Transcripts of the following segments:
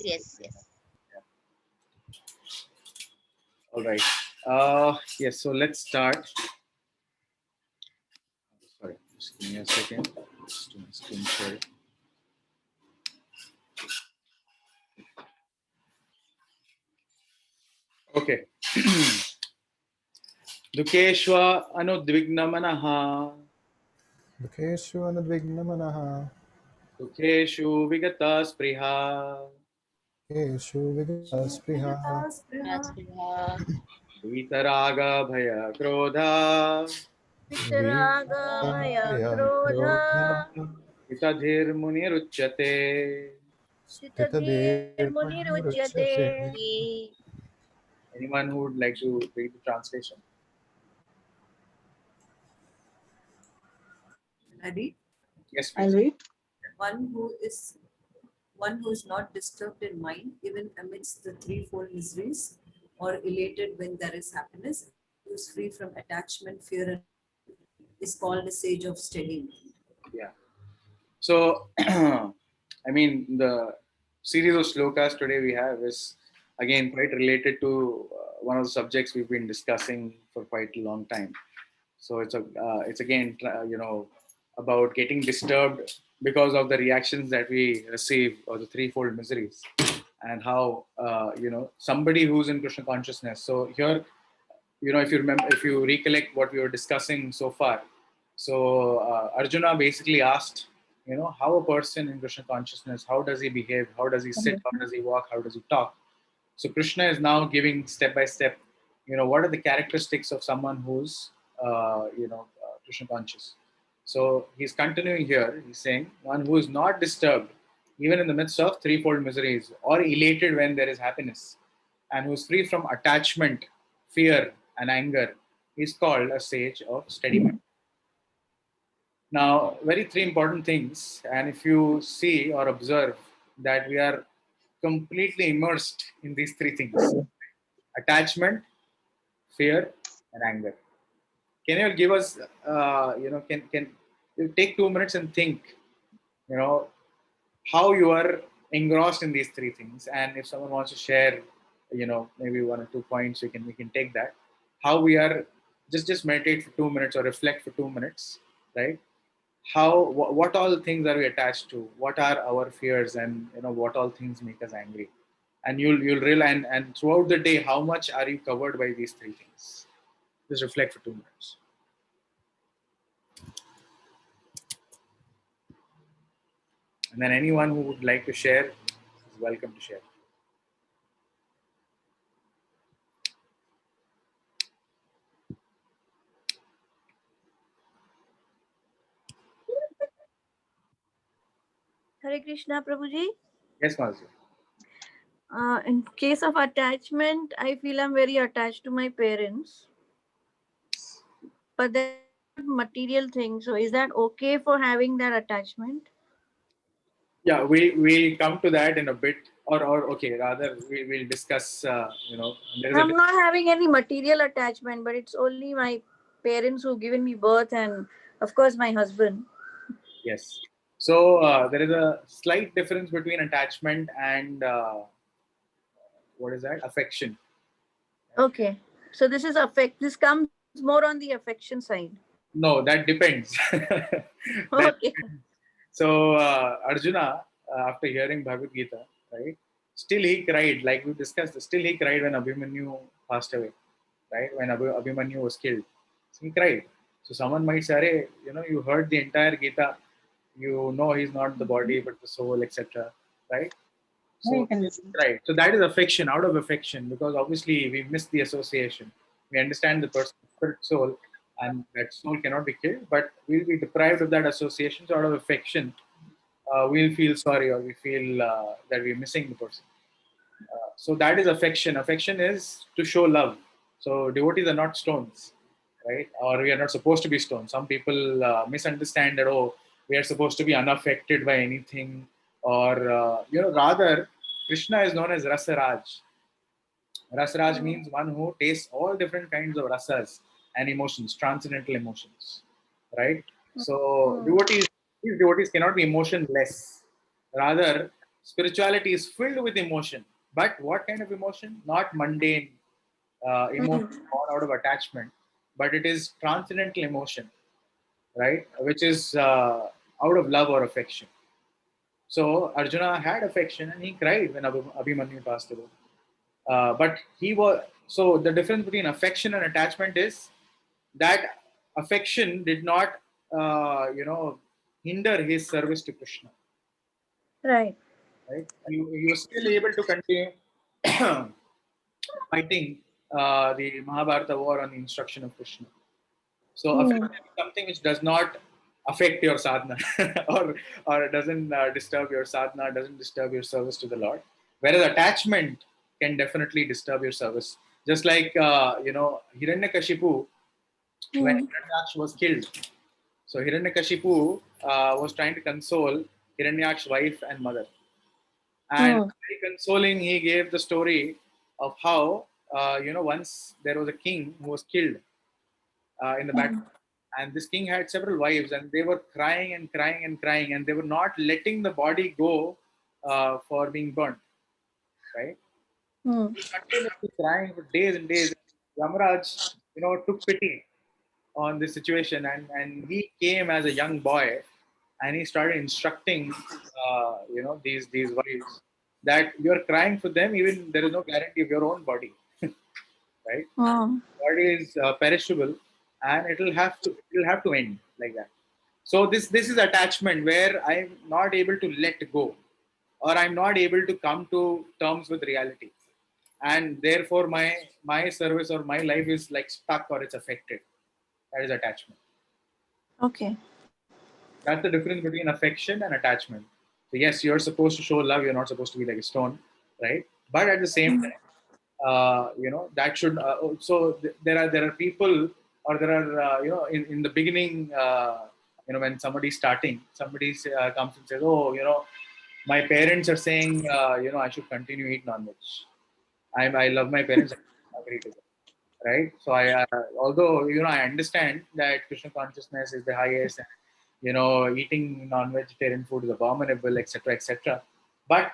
Yes, yes. All right. Yes, so let's start. Sorry, just give me a second. Just do my screen share. Okay. Dukeshwa anudvignamanaha. Dukeshu anudvignamanaha. Dukeshu vigata spriha. Keshu vigaspriha. Raspriha, Vitaraga bhaya krodha. Vitaraga, Bhaya, Krodha, Itadhir muniruchyate. Sitadir, Munirujyate. Anyone who would like to read the translation? I read. Yes, I'll please. read. One who is not disturbed in mind, even amidst the threefold miseries, or elated when there is happiness, who is free from attachment, fear, and is called a sage of steady mind. Yeah. So, I mean, the series of slokas today we have is again quite related to one of the subjects we've been discussing for quite a long time. So it's again about getting disturbed because of the reactions that we receive or the threefold miseries, and how somebody who's in Krishna consciousness. So here, if you remember, if you recollect what we were discussing so far, so Arjuna basically asked, how a person in Krishna consciousness, how does he behave, how does he sit, how does he walk, how does he talk. So Krishna is now giving step by step, what are the characteristics of someone who's Krishna conscious. So he's continuing here, he's saying one who is not disturbed even in the midst of threefold miseries, or elated when there is happiness, and who is free from attachment, fear, and anger, is called a sage of steady mind. Now, very three important things, and if you see or observe that we are completely immersed in these three things: attachment, fear, and anger. Can you give us, can you take 2 minutes and think, you know, how you are engrossed in these three things? And if someone wants to share, maybe 1 or 2 points, we can take that. How we are, just meditate for 2 minutes or reflect for 2 minutes, right? What all things are we attached to? What are our fears, and what all things make us angry? And you'll realize, and throughout the day, how much are you covered by these three things? Just reflect for 2 minutes. And then anyone who would like to share is welcome to share. Hare Krishna, Prabhuji. Yes, Mazi. In case of attachment, I feel I'm very attached to my parents, but they're not material things. So, is that okay for having that attachment? Yeah, we'll come to that in a bit, or okay, rather we'll discuss. There is I'm not having any material attachment, but it's only my parents who've given me birth, and of course, my husband. yes. So there is a slight difference between attachment and what is that? Affection. Okay. So, this is affect. This comes more on the affection side. No, that depends. That, Okay. so Arjuna, after hearing Bhagavad Gita, right? Still he cried, like we discussed. Still he cried when Abhimanyu passed away, right? When Abhimanyu was killed, so he cried. So someone might say, "Arey, you heard the entire Gita. You know he's not the body but the soul, etc." Right? Yeah, you So can listen. right. So that is affection, out of affection, because obviously we miss the association. We understand the person's spirit soul, and that soul cannot be killed, but we'll be deprived of that association. So out of affection, we'll feel sorry, or we feel that we're missing the person. So that is affection. Affection is to show love. So devotees are not stones, right? Or we are not supposed to be stones. Some people misunderstand that, oh, we are supposed to be unaffected by anything, or rather, Krishna is known as Rasaraj. Rasaraj means one who tastes all different kinds of rasas and emotions, transcendental emotions, right? So these devotees cannot be emotionless. Rather, spirituality is filled with emotion. But what kind of emotion? Not mundane emotion born out of attachment, but it is transcendental emotion, right? Which is out of love or affection. So Arjuna had affection and he cried when Abhimanyu passed away. But he was so the difference between affection and attachment is that affection did not, hinder his service to Krishna. Right. Right? You were still able to continue fighting the Mahabharata war on the instruction of Krishna. So Hmm. affection is something which does not affect your sadhana or doesn't disturb your sadhana, doesn't disturb your service to the Lord. Whereas attachment can definitely disturb your service. Just like Hiranyakashipu, when Hmm. Hiranyaksh was killed. So Hiranyakashipu was trying to console Hiranyaksh's wife and mother. And Hmm. very consoling, he gave the story of how, once there was a king who was killed in the battle. Hmm. And this king had several wives, and they were crying and crying and crying, and they were not letting the body go for being burnt, right? Hmm. Continuously crying for days and days. Yamaraj, took pity on this situation, and he came as a young boy, and he started instructing, these wives that you're crying for them, even there is no guarantee of your own body, right? Hmm. Body is perishable, and it'll have to end like that. So this is attachment where I'm not able to let go, or I'm not able to come to terms with reality, and therefore my service or my life is like stuck or it's affected. That is attachment. Okay. That's the difference between affection and attachment. So yes, you're supposed to show love. You're not supposed to be like a stone, right? But at the same Hmm. time, that should there are people, or there are in the beginning, when somebody's starting, somebody comes and says, oh, my parents are saying, I should continue eat non-veg. I love my parents. I agree to that, right? So although I understand that Krishna consciousness is the highest, and eating non-vegetarian food is abominable, etc., etc. But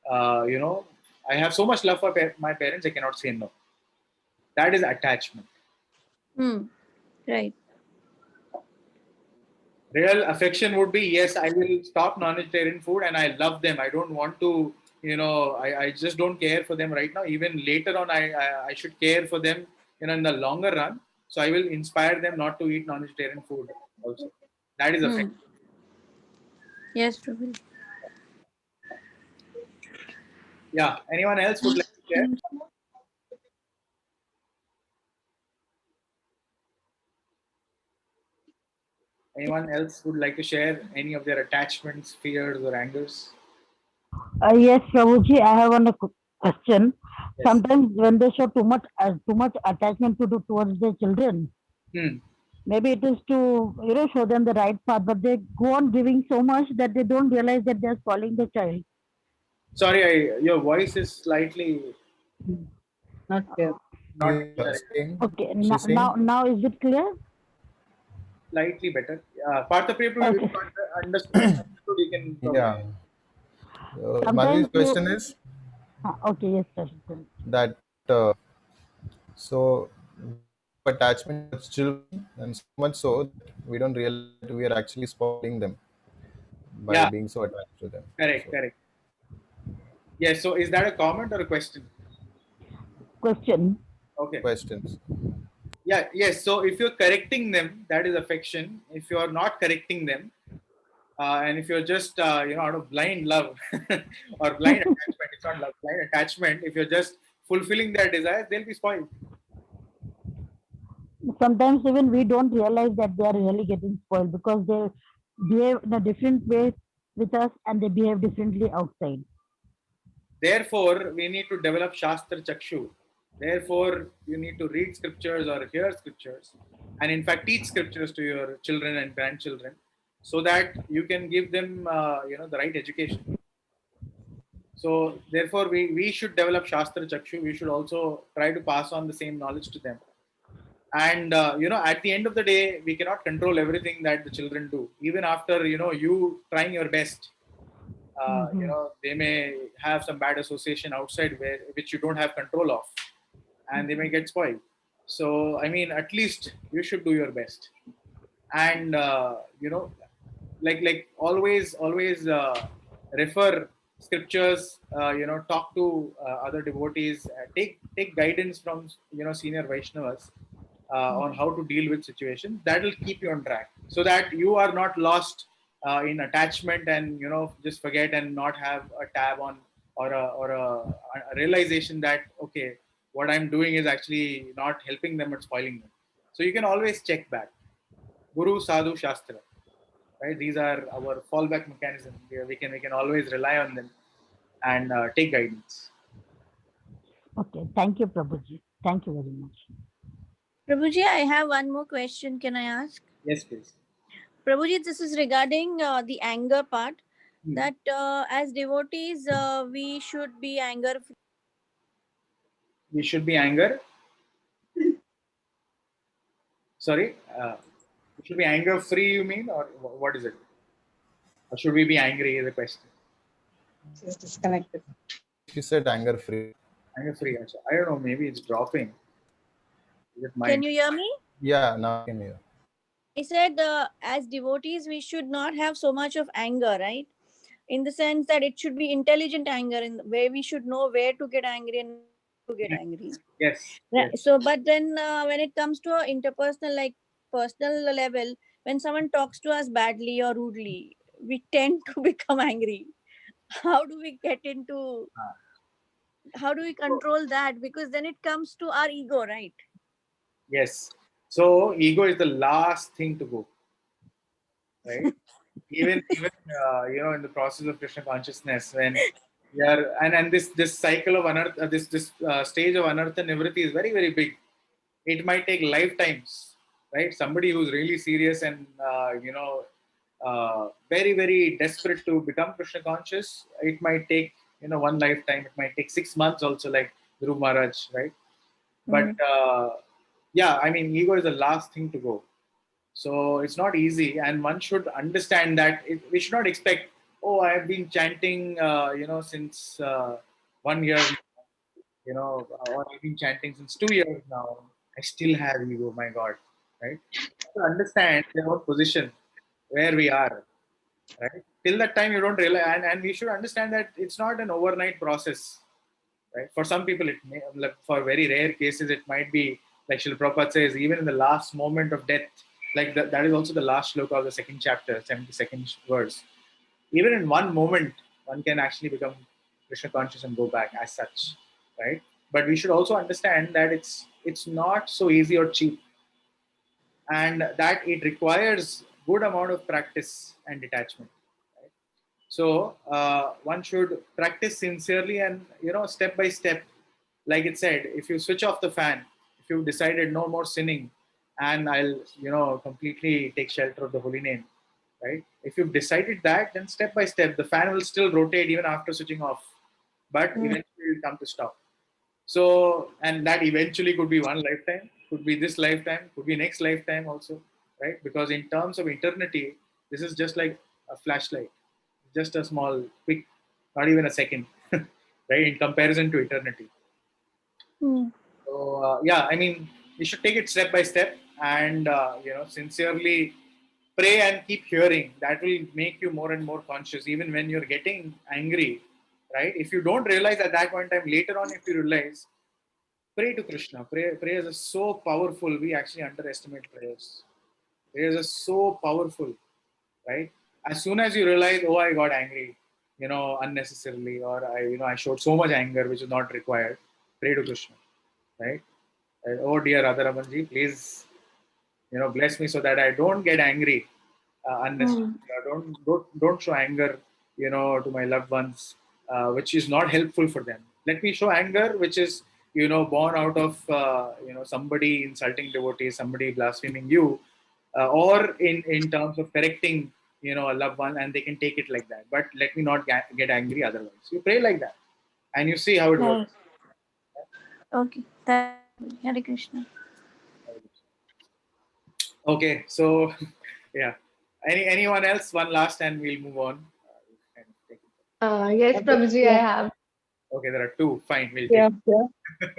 I have so much love for my parents, I cannot say no. That is attachment. Hmm. Right. Real affection would be, yes, I will stop non-vegetarian food and I love them. I don't want to, I just don't care for them right now. Even later on, I should care for them, in the longer run. So I will inspire them not to eat non-vegetarian food also. That is Hmm. affection. Yes, Ruby. Yeah. Anyone else would like to share? Anyone else would like to share any of their attachments, fears, or angers? Yes, Prabhuji, I have one question. Yes. Sometimes when they show too much attachment towards their children, Hmm. maybe it is to show them the right path, but they go on giving so much that they don't realize that they are spoiling the child. Sorry, your voice is slightly Not clear. not clear. Saying, Okay, she's now saying, now is it clear? Slightly better. Part of people, if you Okay. misunderstood, you can probably. yeah. Sometimes Madhu's question is okay, yes, sir. that so we have attachment towards children, and so much so that we don't realize that we are actually spoiling them by Yeah, being so attached to them. correct, So, correct. Yes. So, is that a comment or a question? Question. Okay. questions. Yeah. Yes. So, if you're correcting them, that is affection. If you are not correcting them, and if you're just out of blind love or blind attachment, it's not love, blind attachment. If you're just fulfilling their desires, they'll be spoiled. Sometimes even we don't realize that they are really getting spoiled because they behave in a different way with us and they behave differently outside. Therefore, we need to develop Shastra Chakshu. Therefore, you need to read scriptures or hear scriptures, and in fact, teach scriptures to your children and grandchildren, so that you can give them, the right education. So, therefore, we should develop Shastra Chakshu. We should also try to pass on the same knowledge to them. And at the end of the day, we cannot control everything that the children do. Even after you trying your best, Mm-hmm. They may have some bad association outside which you don't have control of, and they may get spoiled. So I mean, at least you should do your best. And like always refer scriptures, talk to other devotees, take guidance from senior Vaishnavas on how to deal with situations. That will keep you on track, so that you are not lost in attachment, and just forget and not have a tab on, or a realization that, okay, what I'm doing is actually not helping them but spoiling them. So you can always check back. Guru, Sadhu, Shastra, right? These are our fallback mechanism. We can always rely on them and take guidance. Okay. Thank you, Prabhuji. Thank you very much. Prabhuji, I have one more question. Can I ask? Yes, please. Prabhuji, this is regarding the anger part. Hmm. That as devotees, we should be anger. We should be anger. Sorry, we should be anger free. You mean, or what is it? Or should we be angry? Is the question. She's disconnected. She said anger free. Anger free. I don't know. Maybe it's dropping. Is it Can mine? you hear me? Yeah, now I can hear. I said, as devotees, we should not have so much of anger, right? In the sense that it should be intelligent anger, in where we should know where to get angry and to get Yes. angry. Yes. Right. So, but then when it comes to a interpersonal, like personal level, when someone talks to us badly or rudely, we tend to become angry. How do we get into? Ah. How do we control that? Because then it comes to our ego, right? Yes. So ego is the last thing to go, right? Even in the process of Krishna consciousness, when we are, and this cycle of anartha, this stage of anartha nivritti is very, very big. It might take lifetimes, right? Somebody who's really serious and very, very desperate to become Krishna conscious, it might take one lifetime. It might take 6 months also, like Dhruv Maharaj, right? But yeah, I mean, ego is the last thing to go. So it's not easy, and one should understand that we should not expect, oh, I have been chanting, since 1 year, or I've been chanting since 2 years now. I still have ego, my God, right? To understand our position, where we are, right? Till that time, you don't realize, and we should understand that it's not an overnight process, right? For some people, it may, like, for very rare cases, it might be like Srila Prabhupada says, even in the last moment of death, like that is also the last sloka of the second chapter, 72nd verse. Even in one moment, one can actually become Krishna conscious and go back as such, right? But we should also understand that it's not so easy or cheap, and that it requires good amount of practice and detachment. Right? So one should practice sincerely and step by step. Like it said, if you switch off the fan, if you've decided no more sinning, and I'll completely take shelter of the holy name, right? If you've decided that, then step by step, the fan will still rotate even after switching off, but eventually it will come to stop. So, and that eventually could be one lifetime, could be this lifetime, could be next lifetime also, right? Because in terms of eternity, this is just like a flashlight, just a small, quick, not even a second, right? In comparison to eternity. Hmm. So, yeah, I mean, we should take it step by step, and sincerely pray and keep hearing. That will make you more and more conscious, even when you're getting angry, right? If you don't realize at that point in time, later on, if you realize, pray to Krishna. Prayers are so powerful. We actually underestimate prayers. Prayers are so powerful, right? As soon as you realize, oh, I got angry, unnecessarily, or I showed so much anger which is not required, pray to Krishna, right? Oh dear Radharamanji, please, bless me so that I don't get angry unnecessarily. Don't show anger, to my loved ones, which is not helpful for them. Let me show anger, which is, born out of, somebody insulting devotees, somebody blaspheming you, or in terms of correcting, a loved one, and they can take it like that. But let me not get angry otherwise. You pray like that, and you see how it works. Right. Okay. Hare Krishna. Okay, so yeah. Anyone else? One last, and we'll move on. And take it. Yes, Prabhuji, I Yeah, have. Okay, there are two. Fine, we'll yeah, take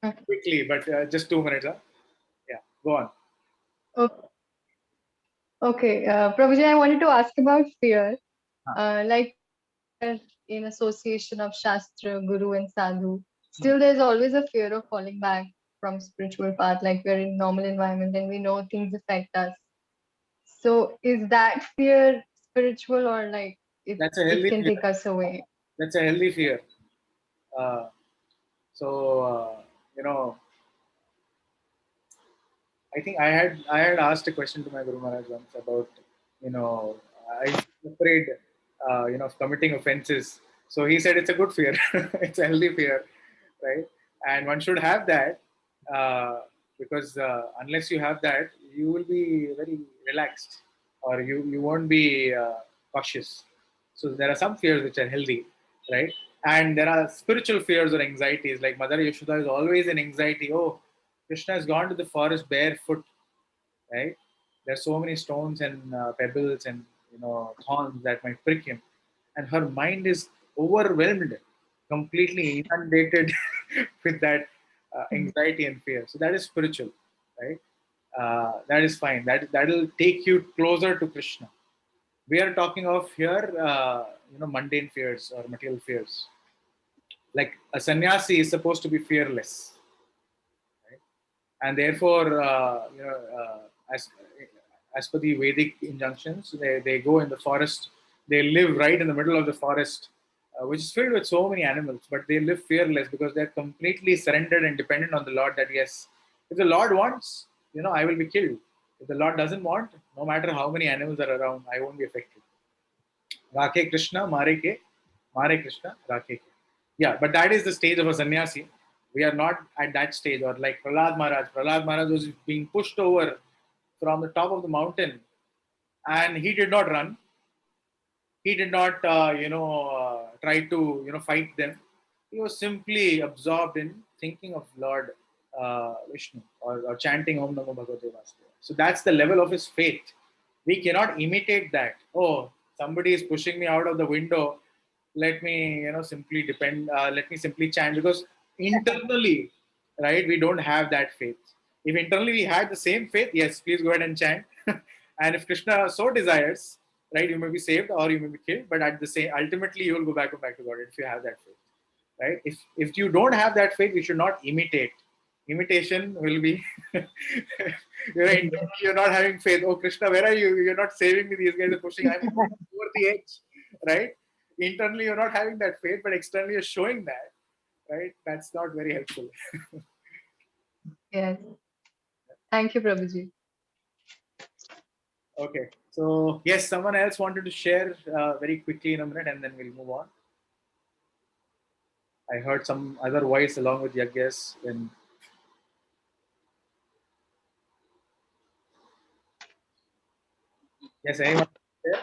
yeah. quickly, but just 2 minutes. Huh? Yeah, go on. O- Okay, Prabhuji, I wanted to ask about fear. Huh. Like in association of Shastra, Guru, and Sadhu, still there's always a fear of falling back from spiritual path. Like we're in normal environment and we know things affect us. So is that fear spiritual or like That's a it healthy can fear. take us away? That's a healthy fear. Uh, so you know, I think I had asked a question to my Guru Maharaj once about, I feel afraid, of committing offenses. So he said it's a good fear, it's a healthy fear, right? And one should have that, because unless you have that, you will be very relaxed, or you won't be cautious. So there are some fears which are healthy, right? And there are spiritual fears or anxieties, like Mother Yashoda is always in anxiety. Oh, Krishna has gone to the forest barefoot, right? There's so many stones and pebbles and thorns that might prick him, and her mind is overwhelmed, completely inundated with that anxiety and fear. So that is spiritual, right? That is fine. That'll take you closer to Krishna. We are talking of here, mundane fears or material fears. Like a sannyasi is supposed to be fearless, right? And therefore, as per the Vedic injunctions, they go in the forest. They live right in the middle of the forest, which is filled with so many animals, but they live fearless because they're completely surrendered and dependent on the Lord. That yes, if the Lord wants, I will be killed. If the Lord doesn't want, no matter how many animals are around, I won't be affected. Rakhe Krishna, Mare Krishna, Rakhe. Yeah, but that is the stage of a sannyasi. We are not at that stage. Or like Prahlad Maharaj. Prahlad Maharaj was being pushed over from the top of the mountain, and he did not run. He did not, try to, fight them. He was simply absorbed in thinking of Lord Vishnu, or chanting Om Namo Bhagavate Vasudevaya. So that's the level of his faith. We cannot imitate that. Oh, somebody is pushing me out of the window. Let me, simply depend. Let me simply chant, because internally, right, we don't have that faith. If internally we had the same faith, yes, please go ahead and chant. And if Krishna so desires, right, you may be saved or you may be killed, but at the same, ultimately you will go back to God if you have that faith, right? If you don't have that faith, you should not imitate. Imitation will be you're not having faith. Oh Krishna, where are you? You're not saving me. These guys are pushing. I'm over the edge, right? Internally you're not having that faith, but externally you're showing that, right? That's not very helpful. Yes. Thank you, Prabhuji. Okay, so yes, someone else wanted to share very quickly in a minute, and then we'll move on. I heard some other voice along with Yagya's. And yes, anyone there?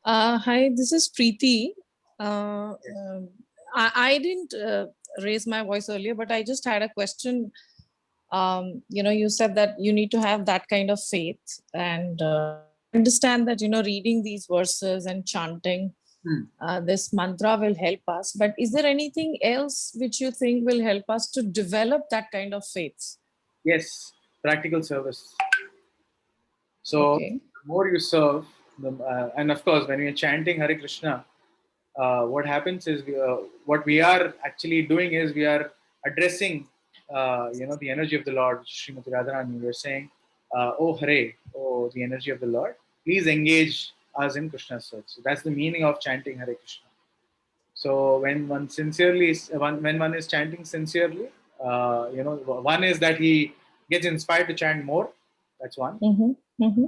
Hi, this is Preeti. I didn't raise my voice earlier, but I just had a question. You said that you need to have that kind of faith, and I understand that reading these verses and chanting this mantra will help us. But is there anything else which you think will help us to develop that kind of faith? Yes, practical service. So Okay. the more you serve, and of course, when you're chanting Hare Krishna, what happens is what we are actually doing is we are addressing, the energy of the Lord, Srimati Radharani. We're saying, "Oh Hare, oh the energy of the Lord, please engage us in Krishna's service." So that's the meaning of chanting Hare Krishna. So when one is chanting sincerely, one is that he gets inspired to chant more. That's one. Mm-hmm. Mm-hmm.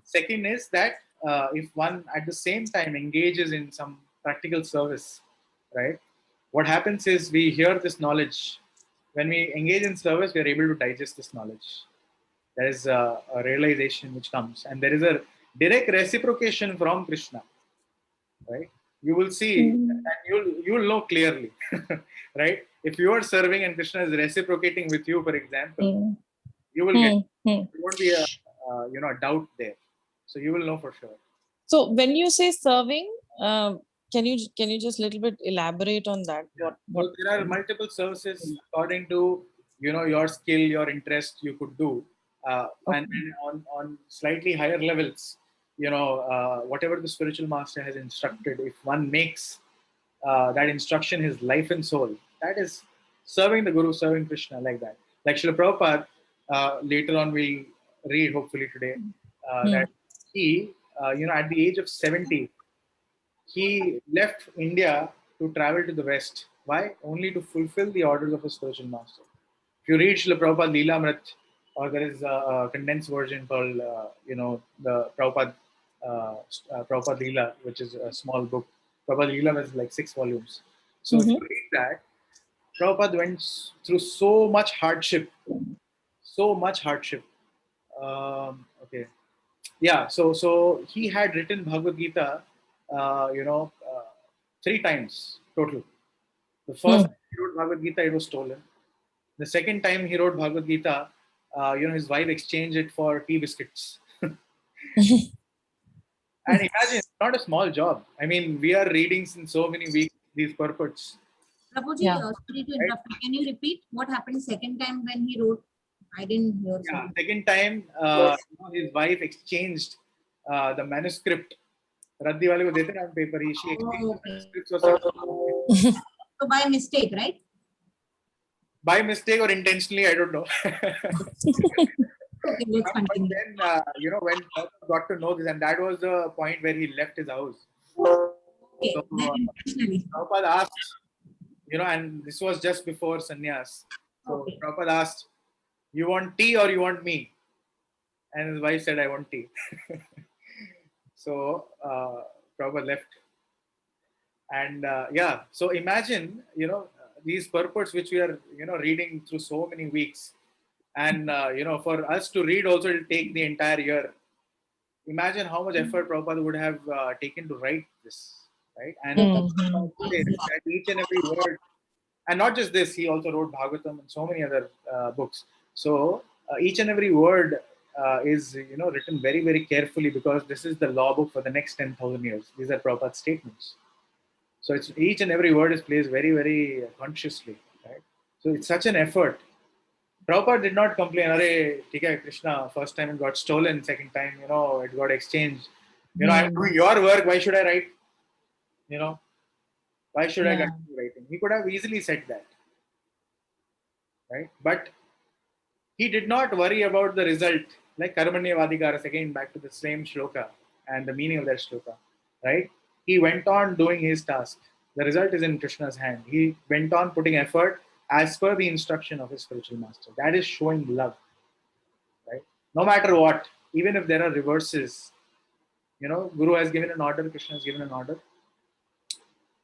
Second is that if one at the same time engages in some practical service, right? What happens is we hear this knowledge. When we engage in service, we are able to digest this knowledge. There is a realization which comes, and there is a direct reciprocation from Krishna, right? You will see, and you'll know clearly, right? If you are serving and Krishna is reciprocating with you, for example, you will get. There won't be a doubt there, so you will know for sure. So when you say serving, Can you just little bit elaborate on that? Yeah. What So there are multiple services according to your skill, your interest you could do, and on slightly higher levels, whatever the spiritual master has instructed, if one makes that instruction his life and soul, that is serving the Guru, serving Krishna like that. Like Srila Prabhupada, later on we'll read hopefully today Hmm. that he, at the age of 70, he left India to travel to the West. Why? Only to fulfill the orders of a spiritual master. If you read Srila Prabhupada Leelamrit, or there is a condensed version called, the Prabhupada Leela, which is a small book. Prabhupada Leela is like 6 volumes. So if you Mhm. read that, Prabhupada went through so much hardship, so much hardship. Okay, yeah, so he had written Bhagavad Gita, 3 times total. The first Hmm. time he wrote Bhagavad Gita, it was stolen. The second time he wrote Bhagavad Gita, his wife exchanged it for tea biscuits. And imagine, it's not a small job. I mean, we are reading since so many weeks these purports, Prabhuji, Yeah. sorry to right? interrupt. Can you repeat what happened second time when he wrote? I didn't hear. Yeah, Sorry. second time, his wife exchanged the manuscript. Raddi wale ko dete na paper. She exchanged Oh, the okay. manuscripts for some. So by mistake, right? By mistake or intentionally, I don't know. Okay, let's But continue. then, when Prabhupada got to know this, and that was the point where he left his house. Okay, So then intentionally. Prabhupada asked, and this was just before sannyas. So Okay. Prabhupada asked, "You want tea or you want me?" And his wife said, "I want tea." So Prabhupada left. And yeah, so imagine, these purports which we are, reading through so many weeks. And, for us to read also, it'll take the entire year. Imagine how much effort Prabhupada would have taken to write this, right? And Mhm. that each and every word, and not just this, he also wrote Bhagavatam and so many other books. So each and every word is, written very, very carefully, because this is the law book for the next 10,000 years. These are Prabhupada's statements. So it's each and every word is placed very, very consciously, right? So it's such an effort. Prabhupada did not complain, "Arey, theek hai, Krishna, first time it got stolen, second time, it got exchanged. I'm Hmm. doing your work, why should I write? You know, why should I Yeah. continue writing?" He could have easily said that, right? But he did not worry about the result. Like Karmanya Vadikaras, again back to the same shloka and the meaning of that shloka, right? He went on doing his task. The result is in Krishna's hand. He went on putting effort as per the instruction of his spiritual master. That is showing love, right? No matter what, even if there are reverses, Guru has given an order, Krishna has given an order,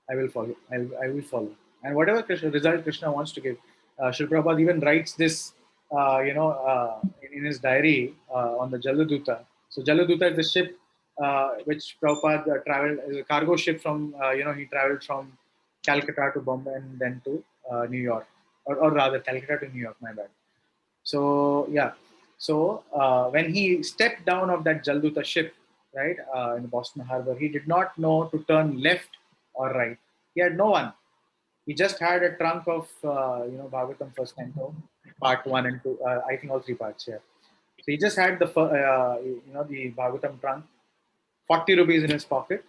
I will follow. I will follow. And whatever result Krishna wants to give, Srila Prabhupada even writes this, in his diary on the Jaladuta. So Jaladuta is the ship which Prabhupada traveled, is a cargo ship from, he traveled from Calcutta to Bombay and then to New York, or rather Calcutta to New York, my bad. So yeah, so when he stepped down of that Jalduta ship, right, in the Boston Harbor, he did not know to turn left or right. He had no one. He just had a trunk of Bhagavatam first canto, part 1 and 2. I think all 3 parts. Yeah. So he just had the Bhagavatam trunk, 40 rupees in his pocket.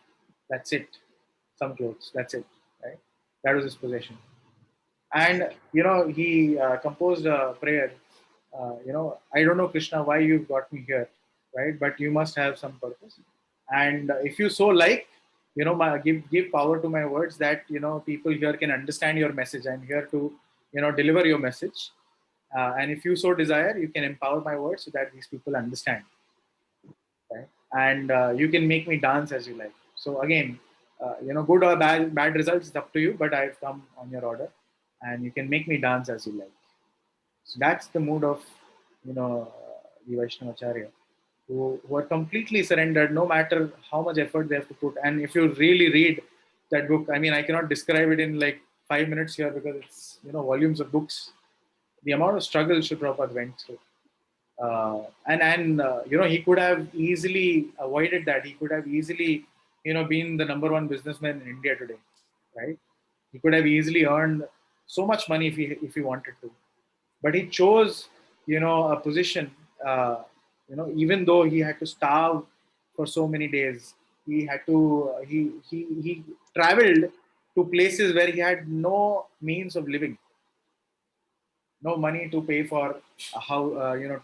That's it. Some clothes. That's it. Right. That was his possession. And he composed a prayer. I don't know, Krishna, why you've got me here, right? But you must have some purpose. And if you so like, give power to my words, that people here can understand your message. I'm here to deliver your message. And if you so desire, you can empower my words so that these people understand, right? And you can make me dance as you like. So again, good or bad results is up to you, but I've come on your order, and you can make me dance as you like. So that's the mood of the Vaishnavacharya, who are completely surrendered, no matter how much effort they have to put. And if you really read that book, I mean, I cannot describe it in like 5 minutes here, because it's volumes of books. The amount of struggle Sri Prabhupada went through, and he could have easily avoided that. He could have easily been the number one businessman in India today, right? He could have easily earned so much money if he wanted to, but he chose, a position. Even though he had to starve for so many days, he had to he traveled to places where he had no means of living, no money to pay for how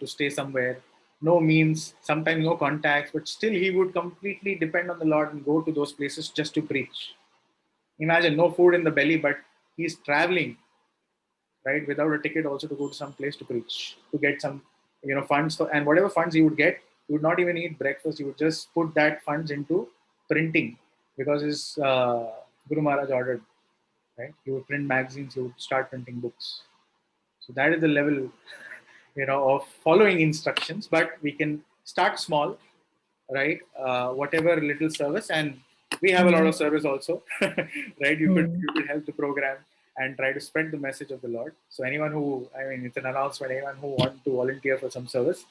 to stay somewhere, no means, sometimes no contacts, but still he would completely depend on the Lord and go to those places just to preach. Imagine, no food in the belly, but he's traveling, right, without a ticket, also to go to some place to preach, to get some funds for, and whatever funds he would get, he would not even eat breakfast, he would just put that funds into printing, because his Guru Maharaj ordered, right? He would print magazines, he would start printing books. So that is the level, of following instructions. But we can start small, right? Whatever little service, and we have a lot of service also, right? You could help the program and try to spread the message of the Lord. So anyone who, I mean, it's an announcement. Anyone who want to volunteer for some service,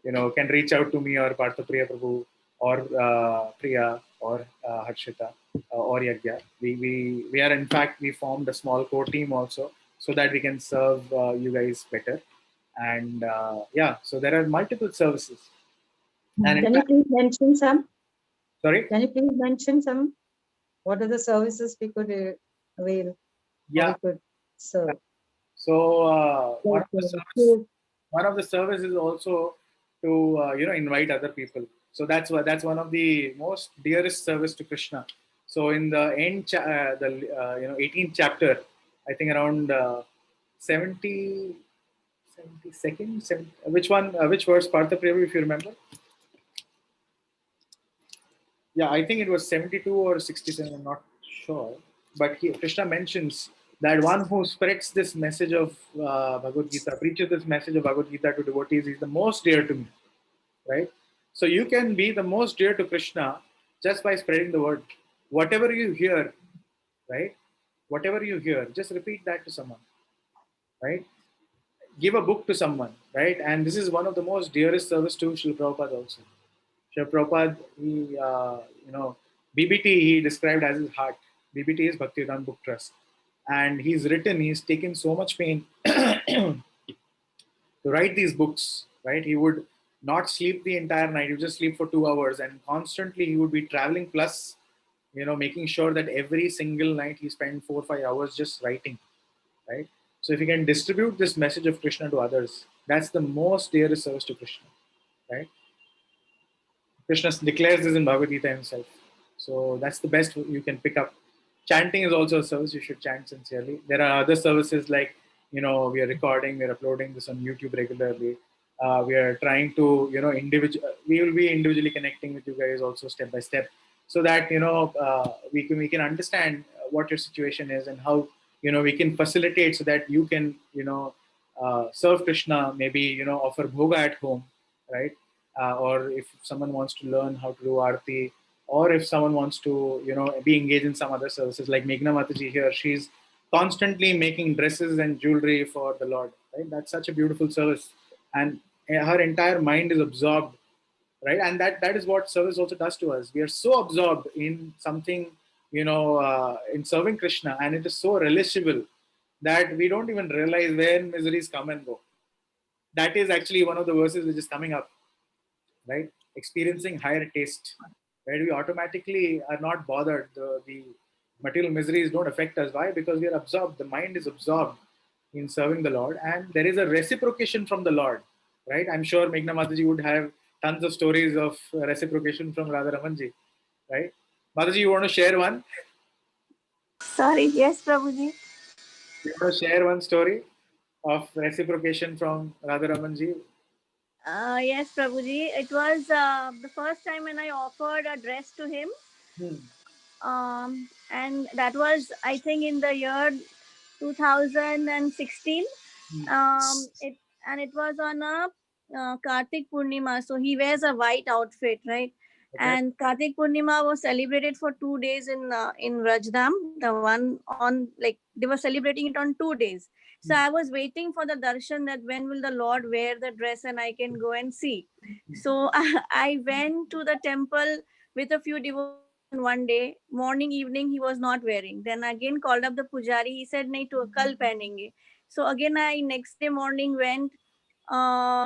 can reach out to me or Partha Priya Prabhu or Priya or Harshita or Yagya. We are, in fact, we formed a small core team also, so that we can serve you guys better. And yeah, so there are multiple services. And in Can you fact, please mention some? sorry? Can you please mention some? What are the services we could avail or we Yeah. could serve? So Like, food. one of the service is also to invite other people. So that's one of the most dearest service to Krishna. So in the end, the 18th chapter, I think around 70, 72nd, which one, which verse, Partha Priya, if you remember? Yeah, I think it was 72 or 67, I'm not sure. But Krishna mentions that one who spreads this message of Bhagavad Gita, preaches this message of Bhagavad Gita to devotees, is the most dear to me, right? So you can be the most dear to Krishna just by spreading the word. Whatever you hear, right? Whatever you hear, just repeat that to someone, right? Give a book to someone, right? And this is one of the most dearest service to Srila Prabhupada also. Srila Prabhupada, he, BBT, he described as his heart. BBT is Bhaktivedanta Book Trust. And he's taken so much pain to write these books, right? He would not sleep the entire night. He would just sleep for 2 hours. And constantly he would be traveling, plus, making sure that every single night he spent 4 or 5 hours just writing, right? So if you can distribute this message of Krishna to others, that's the most dearest service to Krishna, right? Krishna declares this in Bhagavad Gita himself. So that's the best you can pick up. Chanting is also a service. You should chant sincerely. There are other services like, we are recording, we are uploading this on YouTube regularly. We are trying to, we will be individually connecting with you guys also step by step, so that, we can understand what your situation is, and how, we can facilitate so that you can, serve Krishna, maybe, offer bhoga at home, right? Or if someone wants to learn how to do arti, or if someone wants to, be engaged in some other services, like Meghna Mataji here, she's constantly making dresses and jewelry for the Lord, right? That's such a beautiful service, and her entire mind is absorbed, right? And that is what service also does to us. We are so absorbed in something, in serving Krishna, and it is so relishable that we don't even realize when miseries come and go. That is actually one of the verses which is coming up, right? Experiencing higher taste, right? We automatically are not bothered. The material miseries don't affect us. Why? Because we are absorbed. The mind is absorbed in serving the Lord, and there is a reciprocation from the Lord, right? I'm sure Meghna Mataji would have tons of stories of reciprocation from Radha Ramanji, right? Mataji, you want to share one? Sorry, yes, Prabhuji. You want to share one story of reciprocation from Radha Ramanji? Yes, Prabhuji. It was the first time when I offered a dress to him. Hmm. And that was, I think, in the year 2016. Hmm. It was on a Kartik Purnima, so he wears a white outfit, right? Okay. And Kartik Purnima was celebrated for 2 days in Rajdam. The one on, like, they were celebrating it on 2 days. So I was waiting for the darshan, that when will the Lord wear the dress and I can go and see. So I went to the temple with a few devotees, one day, morning, evening, he was not wearing. Then again called up the pujari. He said, "Nahi, to kal pehenenge." So again, I next day morning went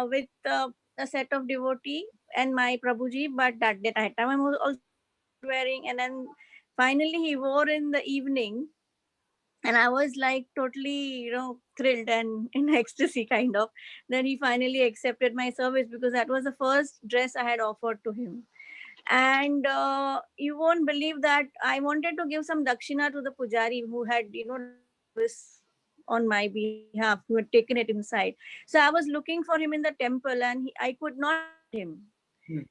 with a set of devotee and my Prabhuji, but that time I was also not wearing. And then finally he wore in the evening, and I was like totally, thrilled and in ecstasy kind of. Then he finally accepted my service because that was the first dress I had offered to him. And you won't believe that I wanted to give some dakshina to the pujari who had, done the service on my behalf, who had taken it inside. So I was looking for him in the temple, and I could not find him.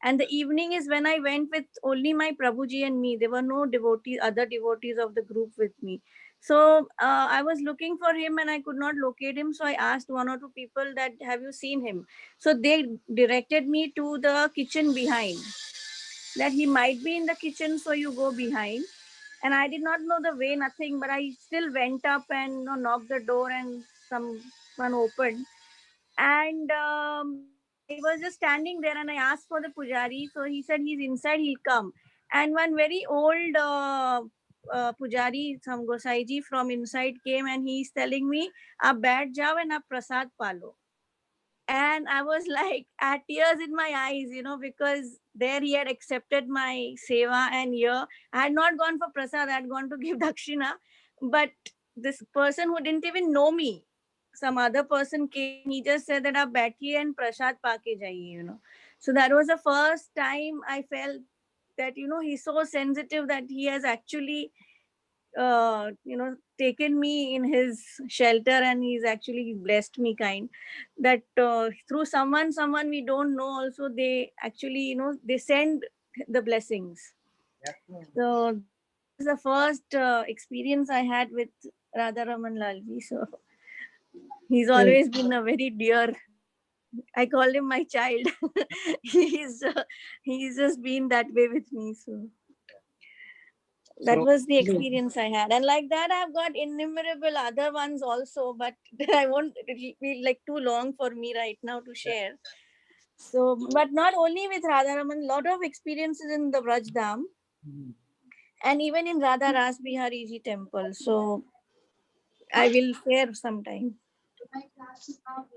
And the evening is when I went with only my Prabhuji and me. There were no devotees, other devotees of the group with me. So I was looking for him and I could not locate him. So I asked one or two people that, have you seen him? So they directed me to the kitchen behind, that he might be in the kitchen. So you go behind. And I did not know the way, nothing, but I still went up and knocked the door, and someone opened. And I was just standing there and I asked for the pujari. So he said he's inside, he'll come. And one very old pujari, some Gosaiji from inside came, and he's telling me, "Aap baith jao and aap prasad palo." And I was like, at tears in my eyes, because there he had accepted my seva, and here I had not gone for prasad, I had gone to give dakshina. But this person who didn't even know me, some other person came, and he just said that aap baithiye and prasad paake jaiye. So that was the first time I felt that, he's so sensitive, that he has actually taken me in his shelter, and he's actually blessed me kind, that through someone we don't know also, they actually, they send the blessings. Yeah. So that was the first experience I had with Radharaman Lalji. So he's always been a very dear, I call him my child. he's he's just been that way with me. So that So, was the experience I had. And like that, I've got innumerable other ones also, but I won't, it'll be like too long for me right now to share. So, but not only with Radharaman, lot of experiences in the Vrajdham and even in Radha Ras Bihari Ji temple. So I will share sometime.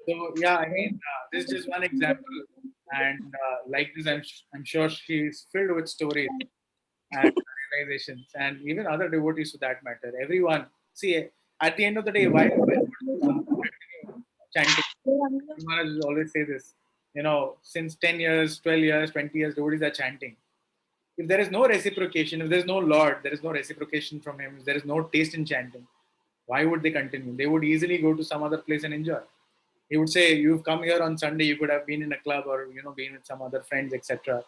so yeah, I mean, this is just one example, and like this, I'm sure she's filled with stories and realizations, and even other devotees for that matter. Everyone, see, at the end of the day, why continue chanting? Maharaj will always say this. Since 10 years, 12 years, 20 years, devotees are chanting. If there is no reciprocation, if there is no Lord, there is no reciprocation from Him, if there is no taste in chanting, why would they continue? They would easily go to some other place and enjoy. He would say, "You've come here on Sunday. You could have been in a club, or been with some other friends, etc.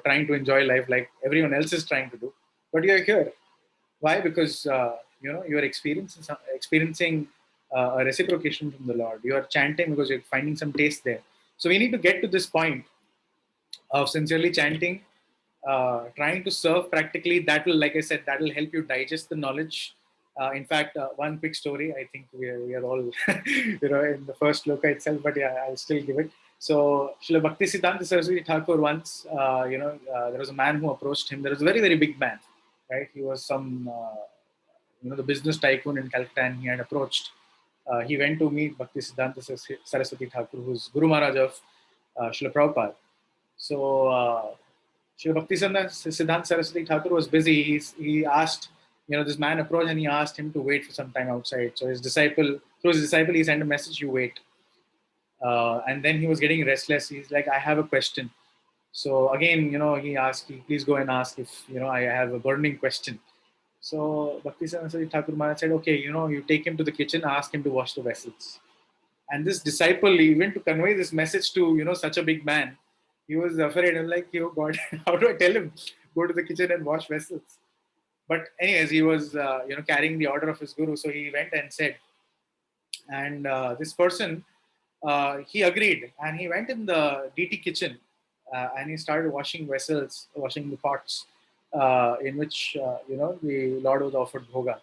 Trying to enjoy life like everyone else is trying to do. But you're here. Why? Because you're experiencing a reciprocation from the Lord. You are chanting because you're finding some taste there. So we need to get to this point of sincerely chanting, trying to serve practically. That will, like I said, that will help you digest the knowledge. In fact, one quick story. I think we are all in the first sloka itself, but yeah, I'll still give it. So Srila Bhakti Siddhanta Saraswati Thakur once, there was a man who approached him. There was a very, very big man, right? He was some, the business tycoon in Calcutta, and he had approached. He went to meet Bhakti Siddhanta Saraswati Thakur, who's Guru Maharaj of Srila Prabhupada. So Srila Bhakti Siddhanta Saraswati Thakur was busy. He asked, this man approached and he asked him to wait for some time outside. So through his disciple, he sent a message, "You wait." And then he was getting restless. He's like, "I have a question." So again, he asked, "Please go and ask if, I have a burning question." So Bhakti Saraswati Thakur Maharaj said, "Okay, you take him to the kitchen, ask him to wash the vessels." And this disciple, even to convey this message to, such a big man, he was afraid. I'm like, God, how do I tell him? Go to the kitchen and wash vessels. But anyways, he was, carrying the order of his guru. So he went and said, and this person, he agreed, and he went in the DT kitchen, and he started washing vessels, washing the pots, in which, the Lord was offered bhoga.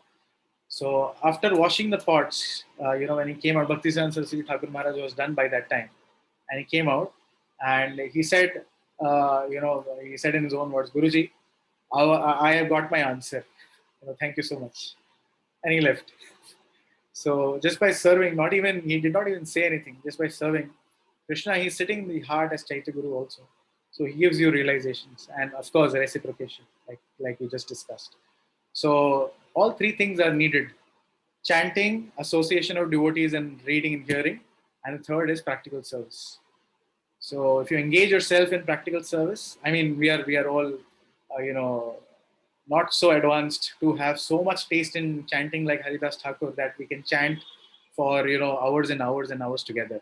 So after washing the pots, when he came out, Bhaktisiddhanta Saraswati Thakur Maharaj was done by that time, and he came out, and he said, he said in his own words, "Guruji, I have got my answer. Thank you so much. And he left. So just by serving, he did not even say anything. Just by serving, Krishna, he's sitting in the heart as Chaitya Guru also. So he gives you realizations and of course reciprocation, like we just discussed. So all three things are needed: chanting, association of devotees, and reading and hearing. And the third is practical service. So if you engage yourself in practical service, I mean, we are all, not so advanced to have so much taste in chanting like Haridas Thakur that we can chant for hours and hours and hours together.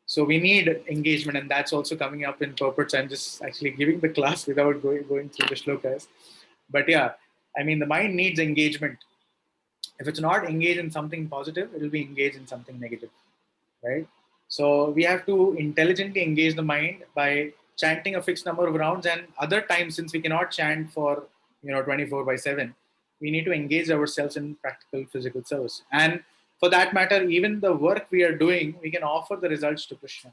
So we need engagement, and that's also coming up in purports. I'm just actually giving the class without going through the shlokas. But yeah, I mean, the mind needs engagement. If it's not engaged in something positive, it will be engaged in something negative, right? So we have to intelligently engage the mind by chanting a fixed number of rounds, and other times, since we cannot chant for 24/7, we need to engage ourselves in practical physical service. And for that matter, even the work we are doing, we can offer the results to Krishna.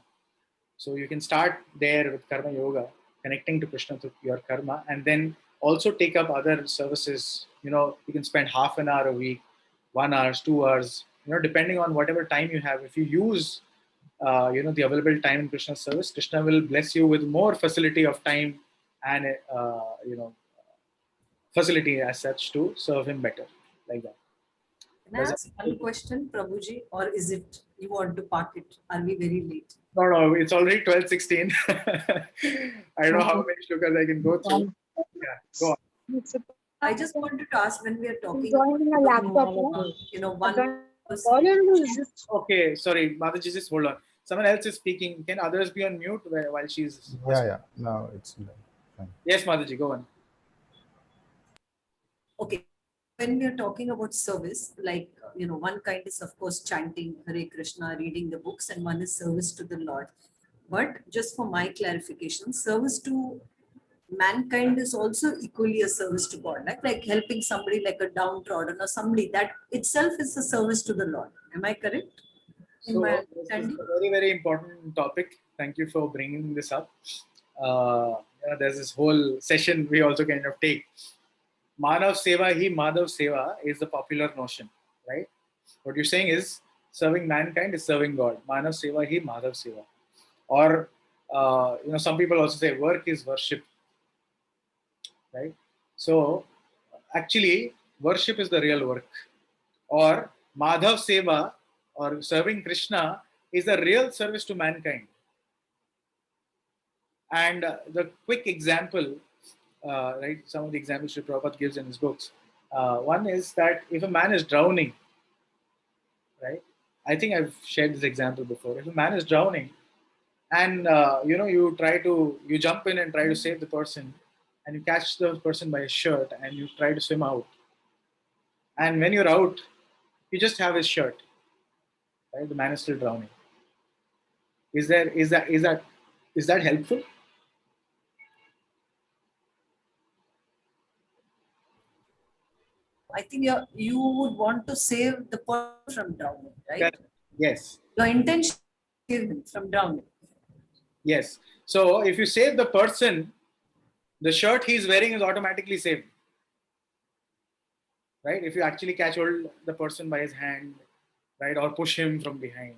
So you can start there with karma yoga, connecting to Krishna through your karma, and then also take up other services. You can spend half an hour a week, 1 hour, 2 hours, depending on whatever time you have. If you use, the available time in Krishna's service, Krishna will bless you with more facility of time and, facility as such to serve him better, like that. Can I ask one question, Prabhuji, or is it you want to park it? Are we very late? No, it's already 12:16. I don't know how many shlokas I can go through. Yeah, go on. I just wanted to ask, when we are talking Joining a laptop, one Okay, sorry, Mataji, just hold on. Someone else is speaking. Can others be on mute while she's... Yeah. Now it's fine. Yes, Mataji, go on. Okay, when we are talking about service, like, one kind is of course chanting Hare Krishna, reading the books, and one is service to the Lord. But just for my clarification, service to mankind is also equally a service to God, like helping somebody like a downtrodden or somebody, that itself is a service to the Lord. Am I correct? In my This is understanding? a very, very important topic. Thank you for bringing this up. There's this whole session we also kind of take. Manav Seva hi Madhav Seva is the popular notion, right? What you're saying is serving mankind is serving God. Manav Seva hi Madhav Seva. Or, some people also say work is worship, right? So, actually, worship is the real work. Or Madhav Seva or serving Krishna is the real service to mankind. And the quick example, right? Some of the examples Sri Prabhupada gives in his books. One is that if a man is drowning, right? I think I've shared this example before. If a man is drowning, and you jump in and try to save the person, and you catch the person by his shirt, and you try to swim out. And when you're out, you just have his shirt, right? The man is still drowning. Is that helpful? I think you would want to save the person from drowning, right? Correct. Yes. Your intention is to save him from drowning. Yes. So if you save the person, the shirt he's wearing is automatically saved, right? If you actually catch hold the person by his hand, right, or push him from behind,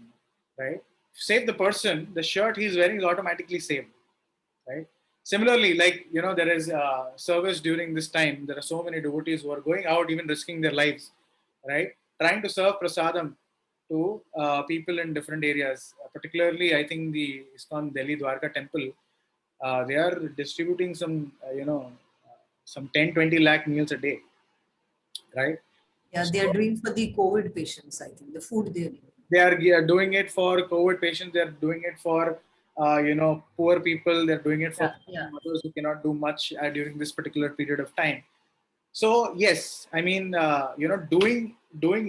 right? Save the person, the shirt he's wearing is automatically saved, right? Similarly, like, there is service during this time. There are so many devotees who are going out, even risking their lives, right? Trying to serve prasadam to people in different areas. Particularly, I think the ISKCON Delhi Dwarka temple, they are distributing some 10-20 lakh meals a day, right? Yeah, they are doing for the COVID patients, I think, the food they are doing. They are doing it for COVID patients. They're doing it for, poor people. They're doing it for others who cannot do much during this particular period of time. So yes, I mean, doing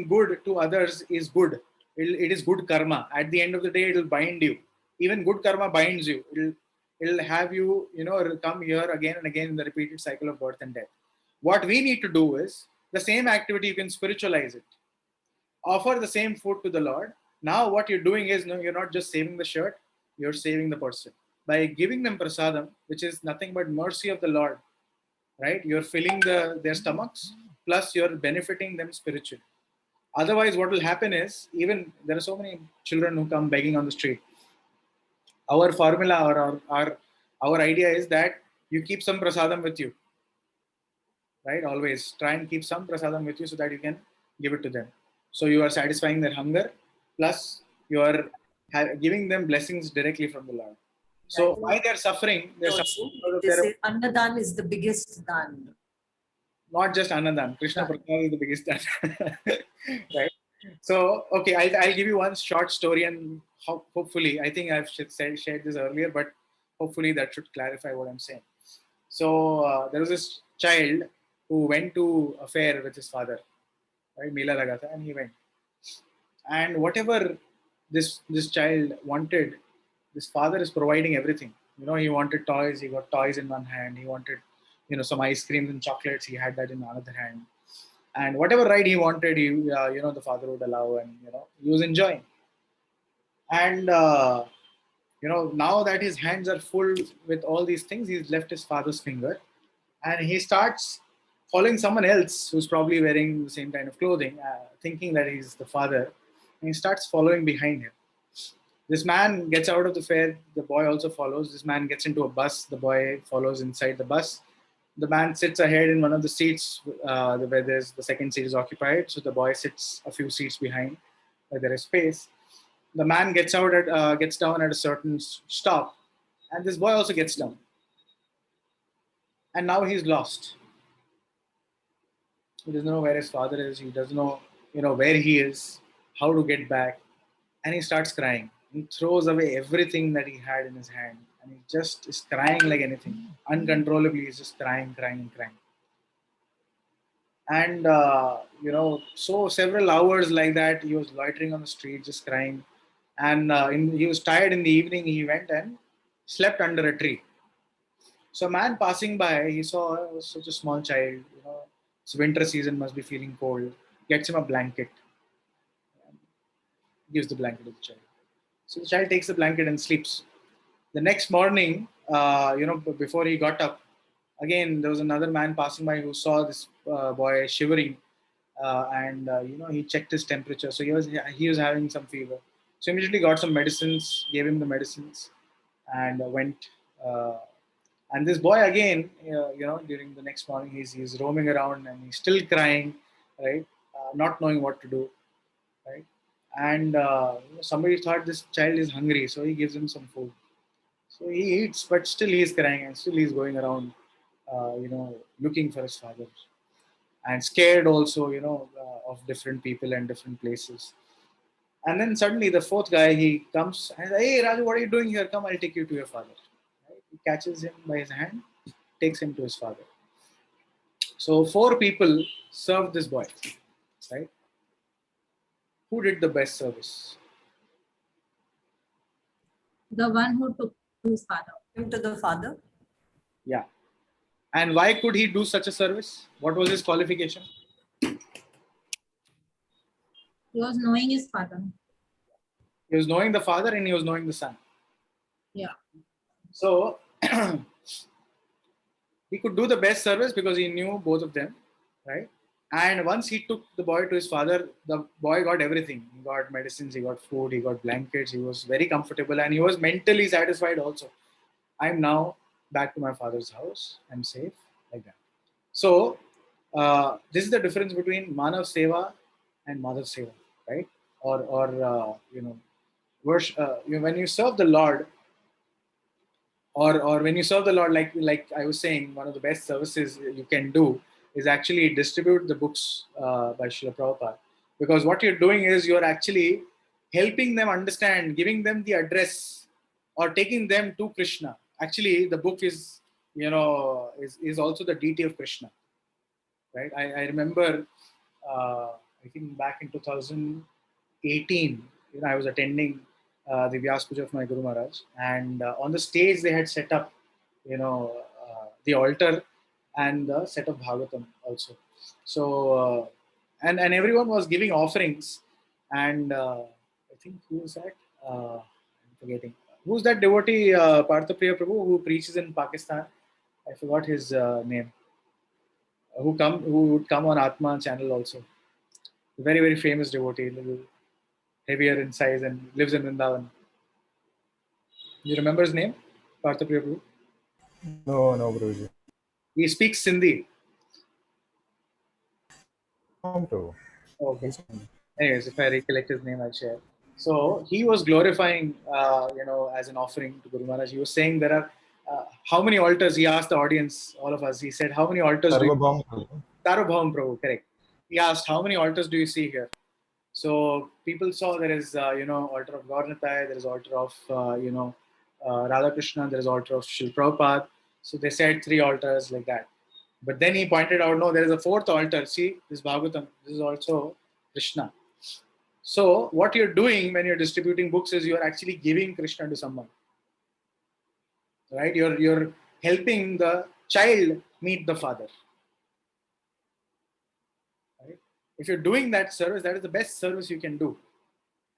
good to others is good. It is good karma. At the end of the day, it will bind you. Even good karma binds you. It'll have you, come here again and again in the repeated cycle of birth and death. What we need to do is the same activity, you can spiritualize it. Offer the same food to the Lord. Now what you're doing is, no, you're not just saving the shirt, you're saving the person. By giving them prasadam, which is nothing but mercy of the Lord, right? You're filling their stomachs, plus you're benefiting them spiritually. Otherwise, what will happen is, even there are so many children who come begging on the street. Our formula or our idea is that you keep some prasadam with you, right? Always try and keep some prasadam with you so that you can give it to them. So you are satisfying their hunger, plus you are giving them blessings directly from the Lord. So why they're suffering? They're suffering Also, because of they their, say Annadan is the biggest dan. not just Anandan. Krishna Right. Prasad is the biggest dan. Right? So, okay, I'll give you one short story, and hopefully, I think I've shared this earlier, but hopefully that should clarify what I'm saying. So, there was this child who went to a fair with his father, right? Mela laga tha, and he went. And whatever this child wanted, this father is providing everything. He wanted toys, he got toys in one hand. He wanted, some ice creams and chocolates, he had that in another hand. And whatever ride he wanted, the father would allow, and he was enjoying. And now that his hands are full with all these things, he's left his father's finger, and he starts following someone else who's probably wearing the same kind of clothing, thinking that he's the father, and he starts following behind him. This man gets out of the fair, the boy also follows. This man gets into a bus, the boy follows inside the bus. The man sits ahead in one of the seats where there's the second seat is occupied, so the boy sits a few seats behind where there is space. The man gets down at a certain stop, and this boy also gets down, and now he's lost. He doesn't know where his father is. He doesn't know, where he is, how to get back, and he starts crying. He throws away everything that he had in his hand, and he just is crying like anything, uncontrollably. He's just crying, crying, and crying. And so several hours like that, he was loitering on the street, just crying. And he was tired in the evening. He went and slept under a tree. So a man passing by, he saw such a small child. It's winter season, must be feeling cold. Gets him a blanket, gives the blanket to the child. So the child takes the blanket and sleeps. The next morning, before he got up, again there was another man passing by who saw this boy shivering, and he checked his temperature. So he was having some fever. So immediately got some medicines, gave him the medicines, and went. And this boy again, during the next morning, he's roaming around and he's still crying, right? Not knowing what to do, right? And somebody thought this child is hungry, so he gives him some food. So he eats, but still he's crying and still he's going around, looking for his father, and scared also, of different people and different places. And then suddenly the fourth guy, he comes and, hey Raju, what are you doing here? Come, I'll take you to your father. Right? He catches him by his hand, takes him to his father. So four people served this boy, right? Who did the best service? The one who took to his father. Him to the father. Yeah. And why could he do such a service? What was his qualification? He was knowing his father. He was knowing the father and he was knowing the son. Yeah. So he could do the best service because he knew both of them, right? And once he took the boy to his father, the boy got everything. He got medicines, he got food, he got blankets, he was very comfortable, and he was mentally satisfied also. I'm now back to my father's house, I'm safe, like that. So, this is the difference between Manav Seva and Madhav Seva, right? Or worship, when you serve the Lord, or when you serve the Lord, like I was saying, one of the best services you can do is actually distribute the books by Srila Prabhupada, because what you're doing is you're actually helping them understand, giving them the address, or taking them to Krishna. Actually, the book is also the deity of Krishna, right? I remember, I think back in 2018, I was attending the Vyas Puja of my Guru Maharaj, and on the stage they had set up, the altar and the set of Bhagavatam also. So, and everyone was giving offerings, and I think who was that? I'm forgetting. Who's that devotee, Partha Priya Prabhu, who preaches in Pakistan? I forgot his name. who would come on Atma channel also. Very, very famous devotee, little heavier in size and lives in Vrindavan. You remember his name? Parthapriya Prabhu? No, no, Guruji. He speaks Sindhi. No, bro. Okay. He's Anyways, if I recollect his name, I'll share. So he was glorifying, as an offering to Guru Maharaj. He was saying there are how many altars? He asked the audience, all of us. He said, "How many altars do you?" Sarvabhaum. Tarubhavam Prabhu, correct. He asked, "How many altars do you see here?" So people saw there is, altar of Gaurnitai, there is altar of, Radha Krishna, there is altar of Srila Prabhupada. So they said 3 altars like that. But then he pointed out, no, there is a 4th altar. See, this Bhagavatam, this is also Krishna. So what you're doing when you're distributing books is you're actually giving Krishna to someone, right? You're helping the child meet the father, right? If you're doing that service, that is the best service you can do.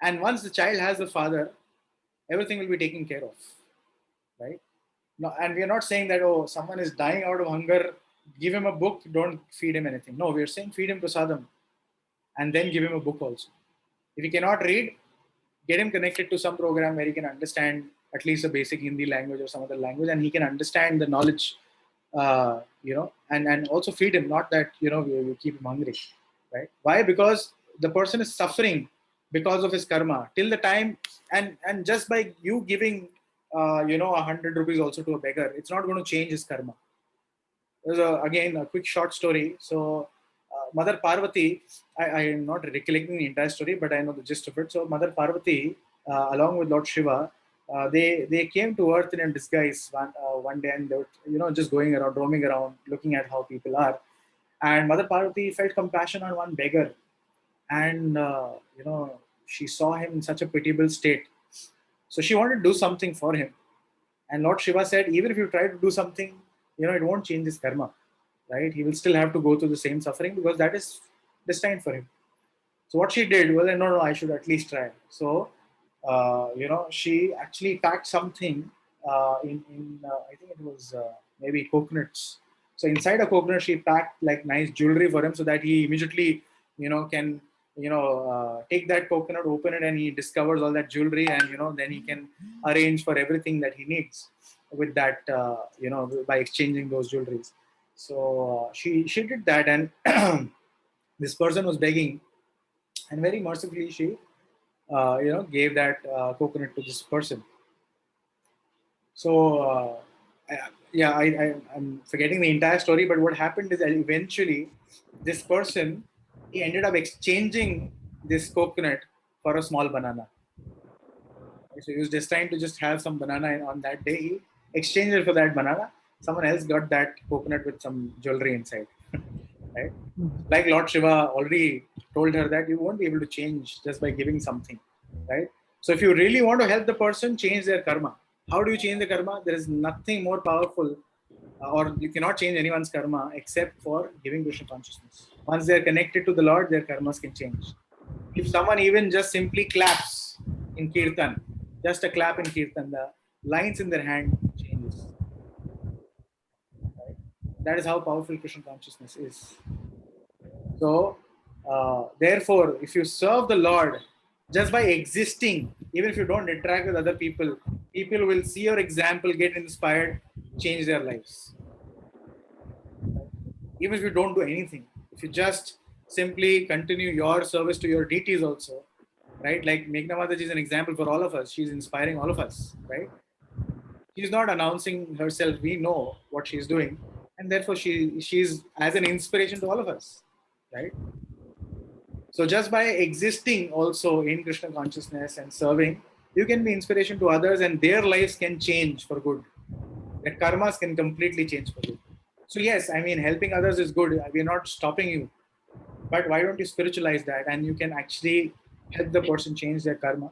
And once the child has the father, everything will be taken care of, right? No, and we are not saying that, oh, someone is dying out of hunger, give him a book, don't feed him anything. No, we are saying feed him prasadam and then give him a book also. If he cannot read, get him connected to some program where he can understand at least a basic Hindi language or some other language, and he can understand the knowledge, and also feed him, not that, we keep him hungry, right? Why? Because the person is suffering because of his karma till the time, and just by you giving, 100 rupees also to a beggar, it's not going to change his karma. There's again a quick short story. So, Mother Parvati, I am not recollecting the entire story, but I know the gist of it. So, Mother Parvati, along with Lord Shiva, they came to Earth in a disguise one day, and they were, just going around, roaming around, looking at how people are. And Mother Parvati felt compassion on one beggar, and she saw him in such a pitiable state. So she wanted to do something for him. And Lord Shiva said, even if you try to do something, it won't change his karma, right? He will still have to go through the same suffering because that is destined for him. So what she did was, no, I should at least try. So, she actually packed something in I think it was maybe coconuts. So inside a coconut, she packed like nice jewelry for him so that he immediately, can, take that coconut, open it, and he discovers all that jewelry, and, then he can arrange for everything that he needs with that, by exchanging those jewelries. So she did that, and this person was begging, and very mercifully she gave that coconut to this person. So I'm forgetting the entire story, but what happened is that eventually this person, he ended up exchanging this coconut for a small banana. So he was destined to just have some banana on that day. He exchanged it for that banana. Someone else got that coconut with some jewelry inside. Right? Like Lord Shiva already told her that you won't be able to change just by giving something, right? So if you really want to help the person change their karma, how do you change the karma? There is nothing more powerful, or you cannot change anyone's karma except for giving Krishna consciousness. Once they are connected to the Lord, their karmas can change. If someone even just simply claps in kirtan, just a clap in kirtan, the lines in their hand changes. Right? That is how powerful Krishna consciousness is. So, therefore, if you serve the Lord just by existing, even if you don't interact with other people, people will see your example, get inspired, change their lives. Even if you don't do anything, if you just simply continue your service to your deities also, right? Like Meghna Mataji is an example for all of us. She's inspiring all of us, right? She's not announcing herself. We know what she's doing, and therefore she's as an inspiration to all of us, right? So just by existing also in Krishna consciousness and serving, you can be inspiration to others, and their lives can change for good. Their karmas can completely change for good. So yes, I mean, helping others is good. We're not stopping you. But why don't you spiritualize that, and you can actually help the person change their karma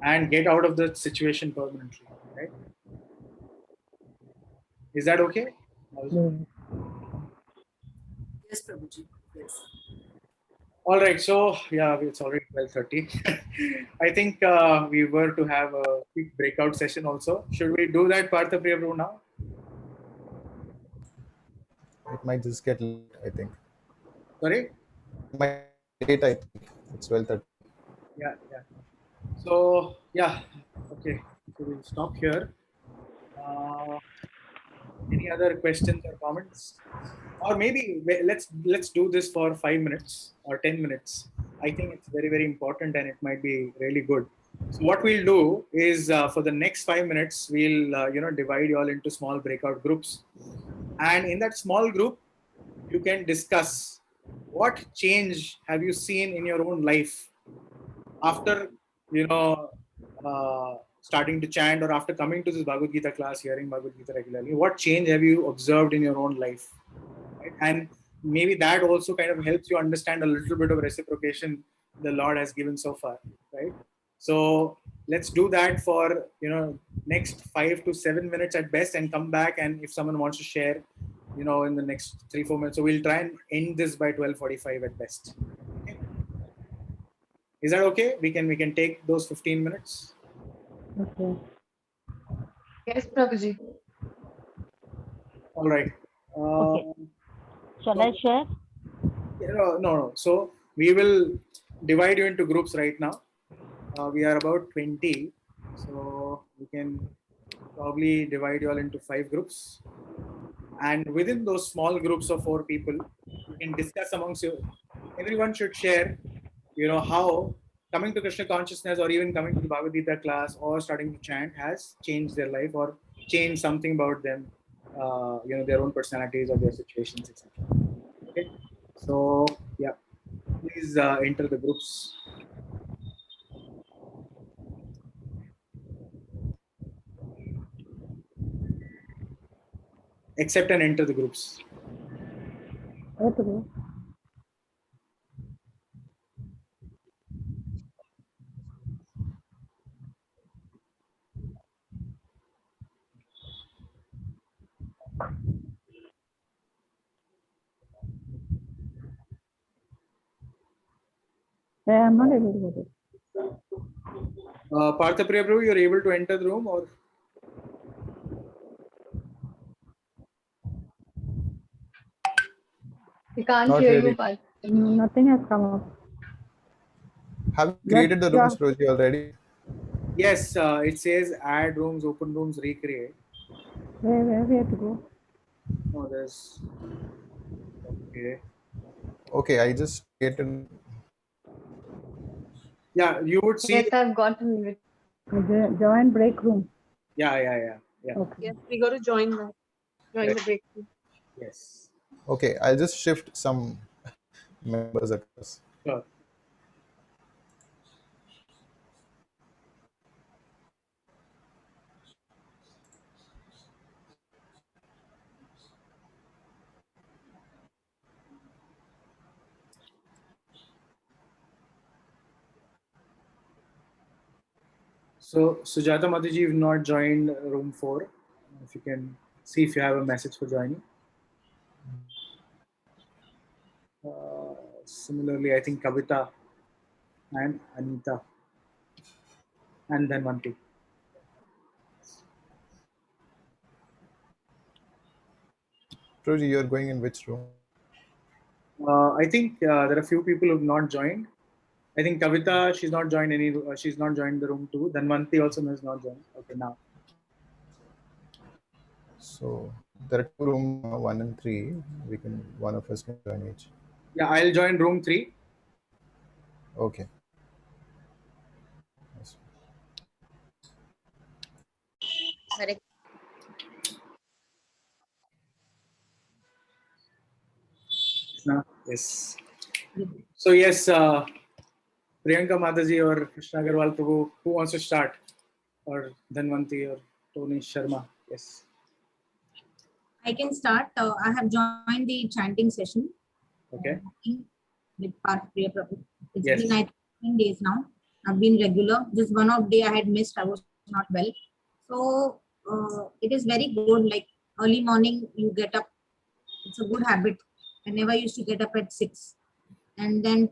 and get out of the situation permanently, right? Is that okay? Yes, Prabhuji. Yes. All right, so yeah, it's already 12:30. I think we were to have a quick breakout session also. Should we do that, Partha Priya Prabhu, now? It might just get late, I think. Sorry? It might just get late, I think. It's 12:30. Yeah, yeah. So, yeah, okay. So we'll stop here. Uh, any other questions or comments? Or maybe let's do this for 5 minutes or 10 minutes. I think it's very, very important and it might be really good. So what we'll do is for the next 5 minutes, we'll divide you all into small breakout groups, and in that small group, you can discuss what change have you seen in your own life after you know starting to chant, or after coming to this Bhagavad Gita class, hearing Bhagavad Gita regularly. What change have you observed in your own life? Right? And maybe that also kind of helps you understand a little bit of reciprocation the Lord has given so far, right? So let's do that for next 5 to 7 minutes at best, and come back. And if someone wants to share, in the next 3-4 minutes, so we'll try and end this by 12:45 at best. Okay, is that okay? We can take those 15 minutes. Okay. Yes, Prabhuji. All right. Okay. Shall I share? No. So we will divide you into groups right now. We are about 20, so we can probably divide you all into 5 groups. And within those small groups of 4 people, you can discuss amongst you. Everyone should share, how coming to Krishna consciousness, or even coming to the Bhagavad Gita class, or starting to chant has changed their life, or changed something about them, their own personalities or their situations, etc. Okay. So yeah, please enter the groups. Accept and enter the groups. Okay. I'm not able to get it. Parthapriya Prabhu, you're able to enter the room, or We can't Not hear really. you, Parth. Nothing has come up. Have you Let's created the rooms, Roji, already? yes, it says add rooms, open rooms, recreate. where we have to go? No, there's okay. Okay, I just created. Yeah, you would see. Yes, I've gotten it. Join break room. Yeah. Okay. Yes, we got to join that. Join the break. Yes. Okay, I'll just shift some members across. Sure. So Sujata Mataji, you've not joined room 4. If you can see if you have a message for joining. Similarly, I think Kavita and Anita and then Manti. Roji, you're going in which room? I think there are a few people who've not joined. I think Kavita, she's not joined any. She's not joined the room 2. Then Manti also has not joined. Okay, now. So there are 2 rooms, 1 and 3. One of us can join each. Yeah, I'll join room 3. Okay. Yes. Correct. Krishna. Yes. So yes, Priyanka Mataji or Krishna Agarwal Prabhu, who wants to start? Or Dhanvanti or Tony Sharma? Yes. I can start. I have joined the chanting session Okay. with Parth Priya Prabhu. It's Yes. been, I think, 10 days now. I've been regular. Just one of day I had missed. I was not well. So it is very good. Like early morning, you get up. It's a good habit. I never used to get up at 6. And then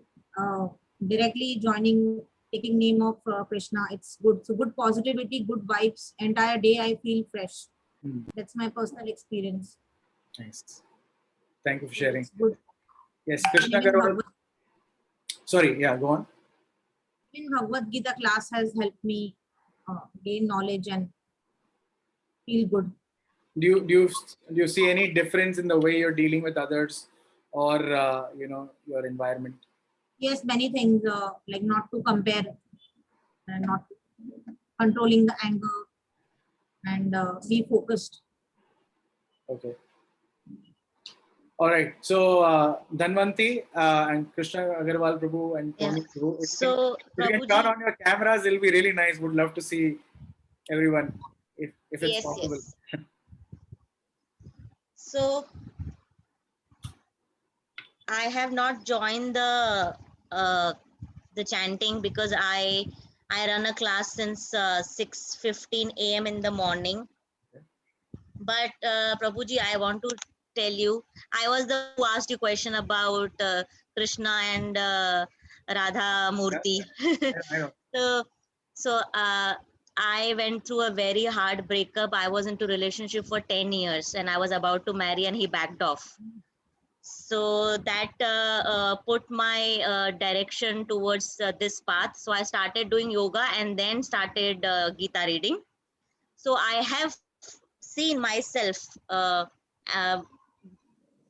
directly joining, taking name of Krishna. It's good. So good positivity, good vibes. Entire day I feel fresh. Hmm. That's my personal experience. Nice. Thank you for sharing. It's good. Yes, Krishna Even Agarwal. Sorry, yeah, go on. Bhagavad Gita class has helped me gain knowledge and feel good. Do you see any difference in the way you're dealing with others, or your environment? Yes, many things like not to compare, not controlling the anger, and be focused. Okay. All right. So Dhanvanti and Krishna Agarwal Prabhu and Tony Prabhu, if So, you can turn Prabhuji, on your cameras, it'll be really nice. Would love to see everyone if it's yes, possible. yes. So, I have not joined the chanting because I run a class since 6:15 a.m. in the morning. But Prabhuji, I want to tell you, I was the who asked you question about Krishna and Radha Murti. I know. So I went through a very hard breakup. I was into relationship for 10 years and I was about to marry and he backed off. So that put my direction towards this path. So I started doing yoga and then started Gita reading. So I have seen myself uh,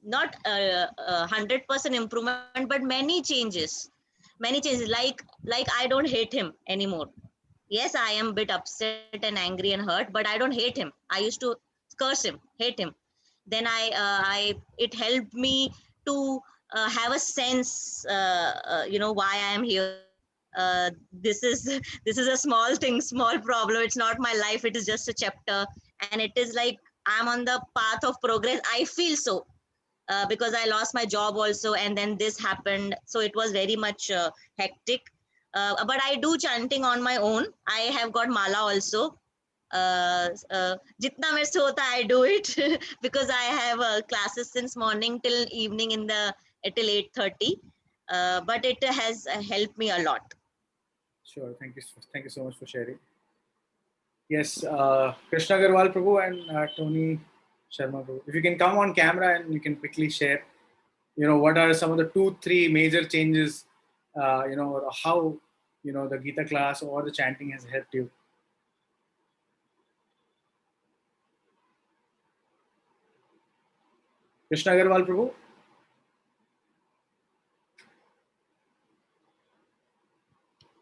not 100% improvement, but many changes, like I don't hate him anymore. Yes, I am a bit upset and angry and hurt, but I don't hate him. I used to curse him, hate him. Then I it helped me to have a sense, why I am here. This is this is a small thing, small problem. It's not my life. It is just a chapter, and it is like I'm on the path of progress. I feel so because I lost my job also, and then this happened. So it was very much hectic. But I do chanting on my own. I have got mala also. Jitna mere se hota, I do it because I have classes since morning till evening till 8:30. But it has helped me a lot. Sure. Thank you. Thank you so much for sharing. Yes, Krishna Agarwal Prabhu and Tony Sharma Prabhu. If you can come on camera and you can quickly share, what are some of the 2-3 major changes, or how, the Gita class or the chanting has helped you. Krishna Agarwal Prabhu.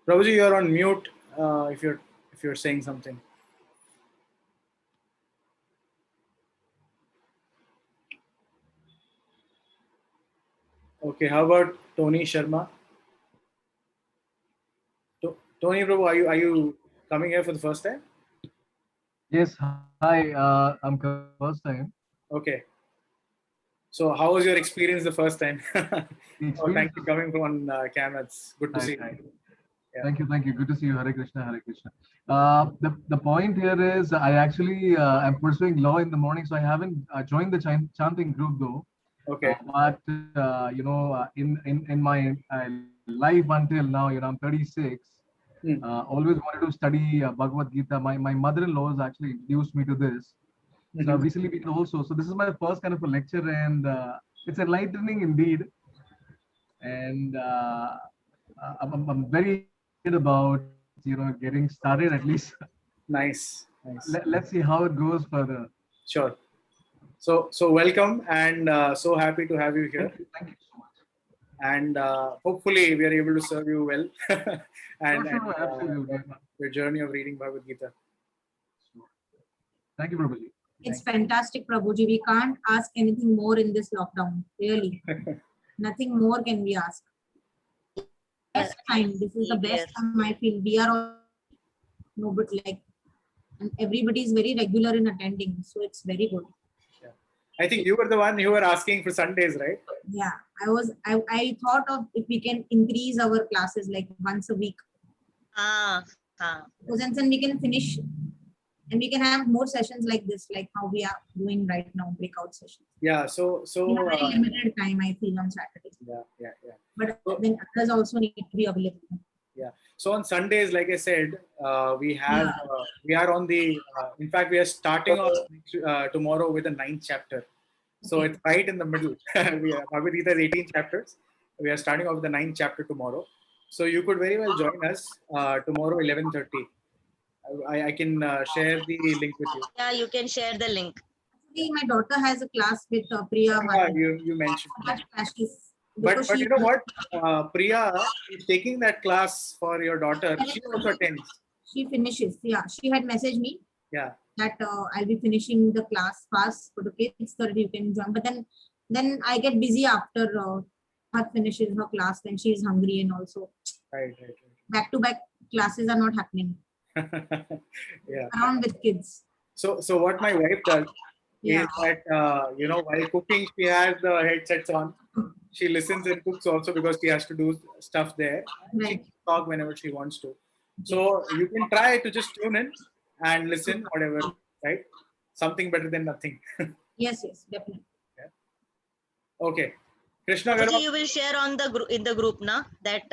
Prabhuji, you're on mute. If you're saying something. Okay, how about Tony Sharma? Tony Prabhu, are you coming here for the first time? Yes, hi. I'm coming first time. Okay. So how was your experience the first time? Oh, thank you for coming on camera. It's good to see you. Yeah. Thank you. Good to see you. Hare Krishna, Hare Krishna. The point here is I actually am pursuing law in the morning, so I haven't joined the chanting group though. Okay. But in my life until now, I'm 36. Always wanted to study Bhagavad Gita. My mother-in-law has actually introduced me to this. So I've recently been also. So this is my first kind of a lecture, and it's enlightening indeed. And I'm very excited about getting started at least. Nice. Let's see how it goes further. Sure. So welcome, and so happy to have you here. Thank you so much. And hopefully we are able to serve you well. and Absolutely. your journey of reading Bhagavad Gita. Thank you, Prabhuji. It's fantastic, Prabhuji. We can't ask anything more in this lockdown. Really, nothing more can we ask. Best time. This is the best time I feel. We are all no, but like, and everybody is very regular in attending, so it's very good. Yeah. I think you were the one who were asking for Sundays, right? Yeah, I thought of if we can increase our classes like once a week. Because then we can finish and we can have more sessions like this, like how we are doing right now, breakout sessions. Yeah. So we have very limited time, I feel, on Saturdays. Yeah. But then others also need to be available. Yeah. So on Sundays, like I said, we are on the. In fact, we are starting off tomorrow with the 9th chapter. So it's right in the middle. Bhagavad Gita is 18 chapters. We are starting off the 9th chapter tomorrow. So you could very well join us tomorrow 11:30. I can share the link with you. Yeah, you can share the link. Actually, my daughter has a class with Priya Yeah, Mataji. you mentioned. That class is But because you she know what? Priya is taking that class for your daughter. She also attends. she finishes. Yeah, she had messaged me Yeah. that I'll be finishing the class fast for the kids so that you can join. But then I get busy after her finishes her class. Then she is hungry and also Right. back to back classes are not happening Yeah. around with kids. So what my wife does Yeah. is that while cooking she has the headsets on. She listens and cooks also because she has to do stuff there. And she Right. can talk whenever she wants to. So you can try to just tune in and listen, whatever, right? Something better than nothing. Yes, definitely. Yeah. Okay. Krishna Prabhuji, Garba, you will share on the group in the group, na, that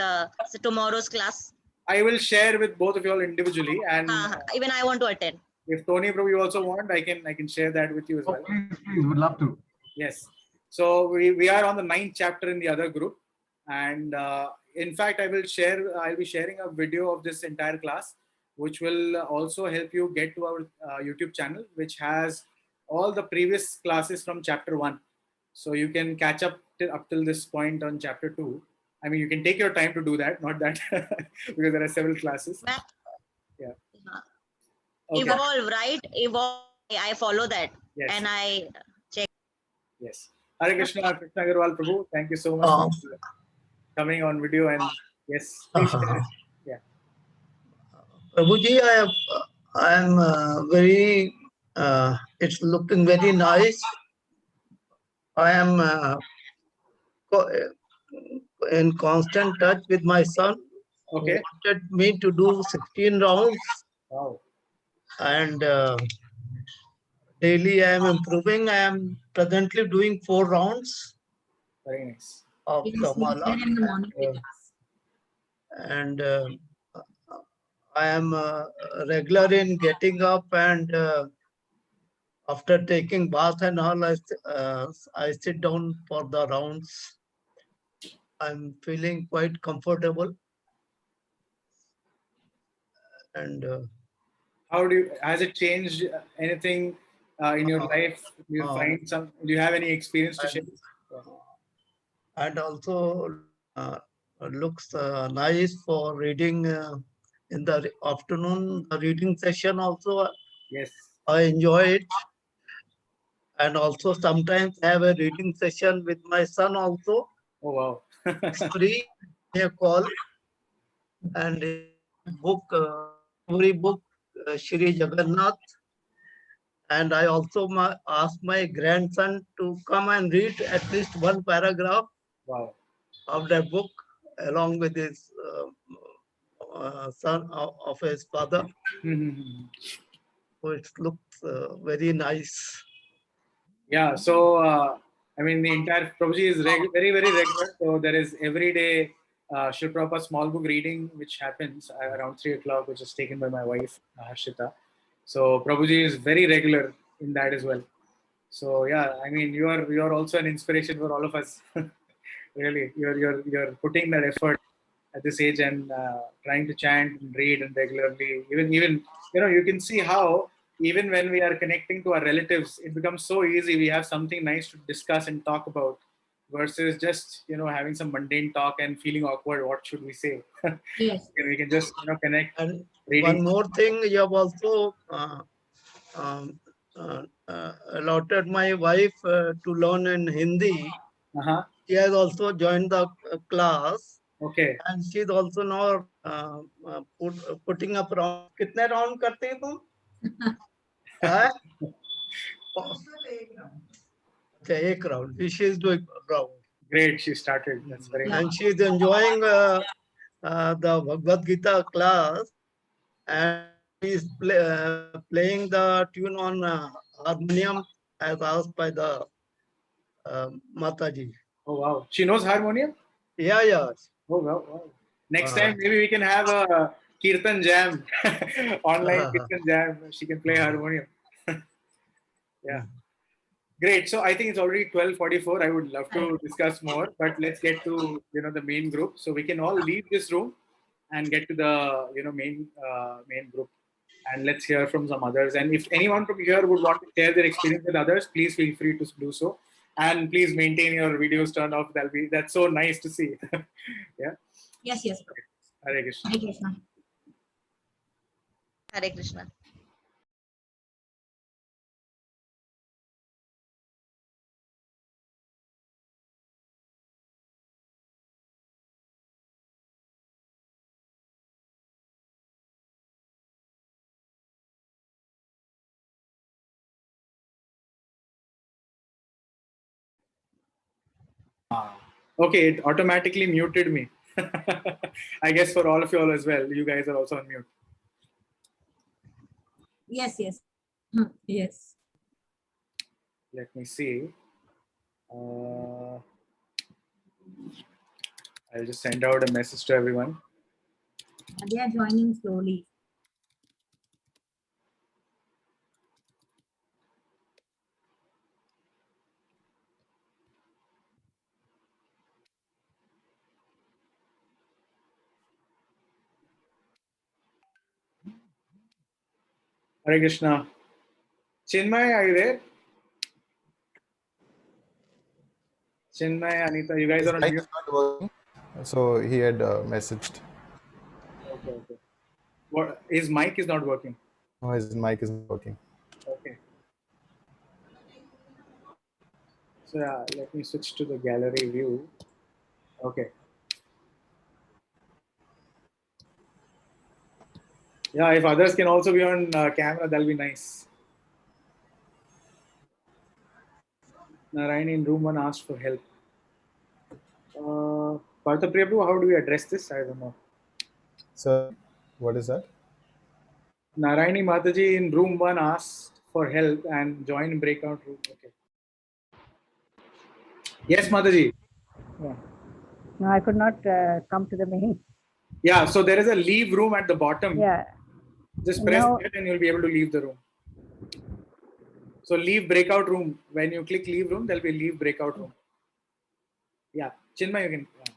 so tomorrow's class. I will share with both of you all individually, and Even I want to attend. if Tony Prabhu you also want, I can share that with you as well. Please, would love to. Yes. So we are on the 9th chapter in the other group, and in fact I'll be sharing a video of this entire class, which will also help you get to our YouTube channel, which has all the previous classes from chapter 1. So you can catch up till this point on chapter 2. I mean, you can take your time to do that, not that because there are several classes. Yeah. Okay. Evolve, right? Evolve. I follow that. Yes. And I check. Yes. Hare Krishna, Krishna Agarwal Prabhu. Thank you so much for coming on video, and yes, please share. Yeah. Prabhuji, I am very, it's looking very nice. I am in constant touch with my son. Okay. He wanted me to do 16 rounds. Wow. And daily I am improving. I am presently doing 4 rounds. Very nice. Of Yes, we Samala. in the morning with us. And I am regular in getting up, and after taking bath and all, I sit down for the rounds. I'm feeling quite comfortable. And how has it changed anything in your life? Do you find do you have any experience to share? And also looks nice for reading in the afternoon. The reading session also, yes, I enjoy it. And also sometimes I have a reading session with my son also. Oh wow. It's free. A call. And book, story book, Shri Jagannath. And I also asked my grandson to come and read at least one paragraph. Wow. Of that book, along with his son of his father. So it looks very nice. Yeah. So I mean, the entire Prabhuji is very regular. So there is every day Shri Prabhupada small book reading, which happens around 3 o'clock, which is taken by my wife Harshita. So Prabhuji is very regular in that as well. So yeah, I mean, you are also an inspiration for all of us. Really, you're putting that effort at this age and trying to chant and read and regularly. Even you can see how even when we are connecting to our relatives, it becomes so easy. We have something nice to discuss and talk about, versus just having some mundane talk and feeling awkward. What should we say? Yes. We can just connect. And reading. one more thing, you have also allotted my wife to learn in Hindi. She has also joined the class. Okay. And she's also now putting up round. कितने round करते हैं तुम? Okay, एक round. She is doing round. Great, she started. That's very nice. And she is enjoying the Bhagavad Gita class, and she is playing the tune on harmonium as asked by the Mataji. Oh wow, she knows harmonium. Yeah. Oh wow. Next time maybe we can have a Kirtan jam, online Kirtan jam. She can play harmonium. Yeah. Great. So I think it's already 12:44. I would love to discuss more, but let's get to the main group. So we can all leave this room and get to the main group, and let's hear from some others. And if anyone from here would want to share their experience with others, please feel free to do so. And please maintain your videos turned off. That's so nice to see. Yeah. Yes, yes. Hare Krishna. Hare Krishna. Hare Krishna. Okay, it automatically muted me. I guess for all of you all as well. You guys are also on mute. Yes, yes. Yes. Let me see. I'll just send out a message to everyone. They are joining slowly. Hare Krishna. Chinmay, are you there? Chinmay, Anita, you guys His are on mic mute. is not working, so he had messaged. Okay, okay. What? His mic is not working. No, his mic is not working. Okay. So yeah, let me switch to the gallery view. Okay. Yeah, if others can also be on camera, that'll be nice. Narayani in room 1 asked for help. Partha Prabhu, how do we address this? I don't know. So, what is that? Narayani Mataji in room 1 asked for help and join breakout room. Okay. Yes, Mataji. Yeah. No, I could not come to the main. Yeah, so there is a leave room at the bottom. Yeah. Just press Now, that and you'll be able to leave the room. So leave breakout room. When you click leave room, there'll be leave breakout room. Yeah, Chinmay, you can. Yeah.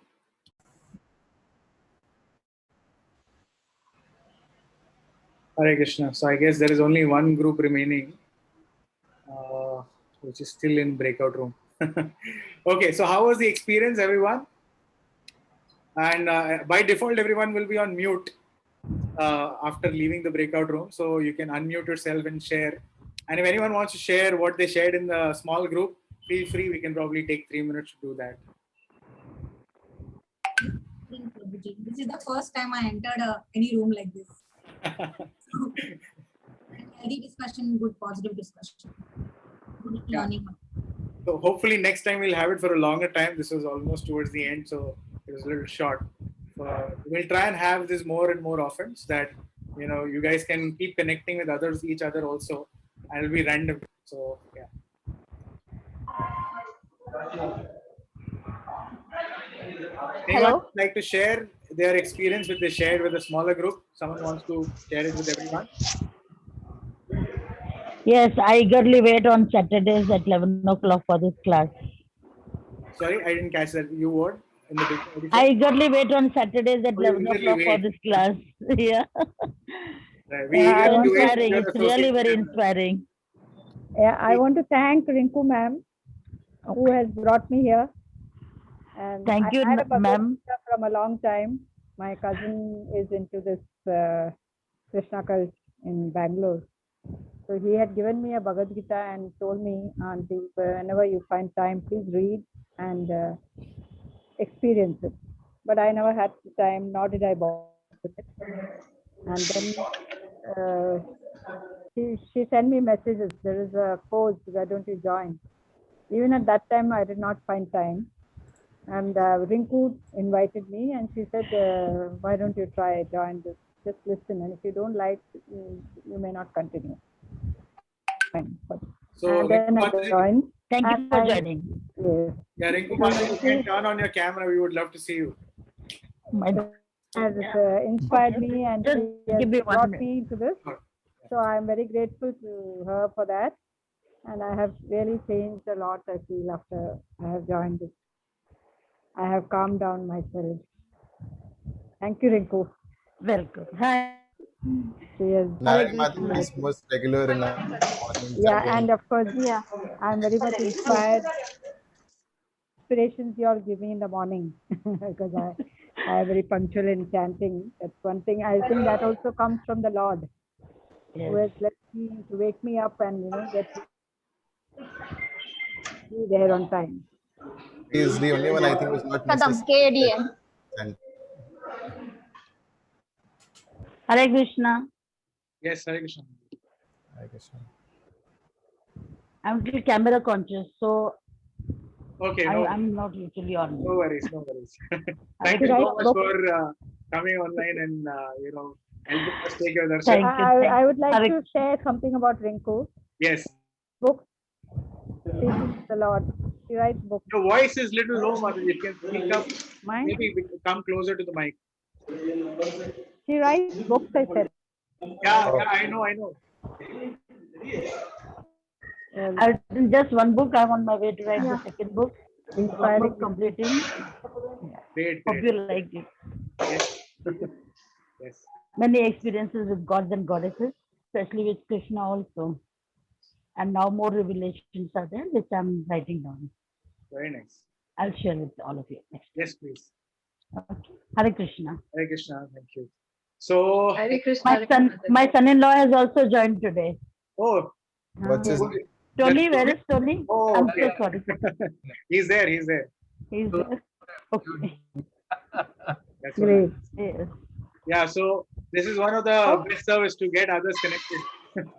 Hare Krishna. So I guess there is only one group remaining, which is still in breakout room. Okay, so how was the experience, everyone? And by default, everyone will be on mute after leaving the breakout room. So you can unmute yourself and share. And if anyone wants to share what they shared in the small group, feel free. We can probably take 3 minutes to do that. This is the first time I entered any room like this. Healthy discussion, good positive discussion. Good learning. So hopefully next time we'll have it for a longer time. This was almost towards the end, so it was a little short. We'll try and have this more and more often so that you guys can keep connecting with each other also, and it'll be random. So yeah. Anyone would like to share their experience with they shared with a smaller group? Someone wants to share it with everyone? Yes, I eagerly wait on Saturdays at 11 o'clock for this class. Sorry, I didn't catch that. You what? In the beginning, I eagerly wait on Saturdays at Oh, you 11 eagerly o'clock for wait. this class. Yeah. Right. We I It's want eagerly wait for inspiring. your It's really very association. inspiring. yeah, I want to thank Rinku ma'am who has brought me here. And Thank you, I had a Bhagavad ma'am. Gita from a long time. My cousin is into this Krishna cult in Bangalore. So he had given me a Bhagavad Gita and told me, Auntie, whenever you find time, please read and experience it. But I never had the time, nor did I bother with it. And then she sent me messages. There is a course, why don't you join? Even at that time, I did not find time. And Rinku invited me and she said, why don't you try join this? Just listen. And if you don't like, you may not continue. So, and then I Rinku joined. Thank you for joining. Yes. Yeah, Rinku Mataji, you can turn on your camera. We would love to see you. Has inspired me and she has give me 1 brought minute. me to this. So I'm very grateful to her for that. And I have really changed a lot, I feel, after I have joined it. I have calmed down myself. Thank you, Rinku. Welcome. Hi. Cheers. Nari Mataji is most regular in our morning Yeah, chanting. and of course, Yeah. I'm very much inspired. Inspirations you all give me in the morning because I am very punctual in chanting. That's one thing. I think that also comes from the Lord, who has blessed me to wake me up and get me there on time. He is the only one I think who's not missed a Kadam, single KADM. chant. Hare Krishna. Yes, Hare Krishna. Hare Krishna. I'm little camera conscious, so Okay, no, I'm not usually on. no worries, no worries. Hare Thank you Krishna. so much for coming online and helping us take your darshan. Thank you. Thank I would like Hare to share something about Rinku. Yes. Books, teaching the Lord. She writes books. Your voice is little low, Mataji. You can speak up. Mine? Maybe come closer to the mic. She writes books, I said. Yeah, I know. I've written just one book. I'm on my way to write the second book. Inspiring. Almost completing. Great, Hope great. you like it. Yes. Yes. Many experiences with gods and goddesses, especially with Krishna also. And now more revelations are there, which I'm writing down. Very nice. I'll share with all of you next. Yes, please. Okay. Hare Krishna. Hare Krishna. Thank you. So, Hare Krishna. My son-in-law has also joined today. oh, What's his name? Tony, where is Tony? Oh, I'm okay. so sorry. He's there. He's there. Okay. That's so Great. nice. Yes. Yeah, so this is one of the best service to get others connected.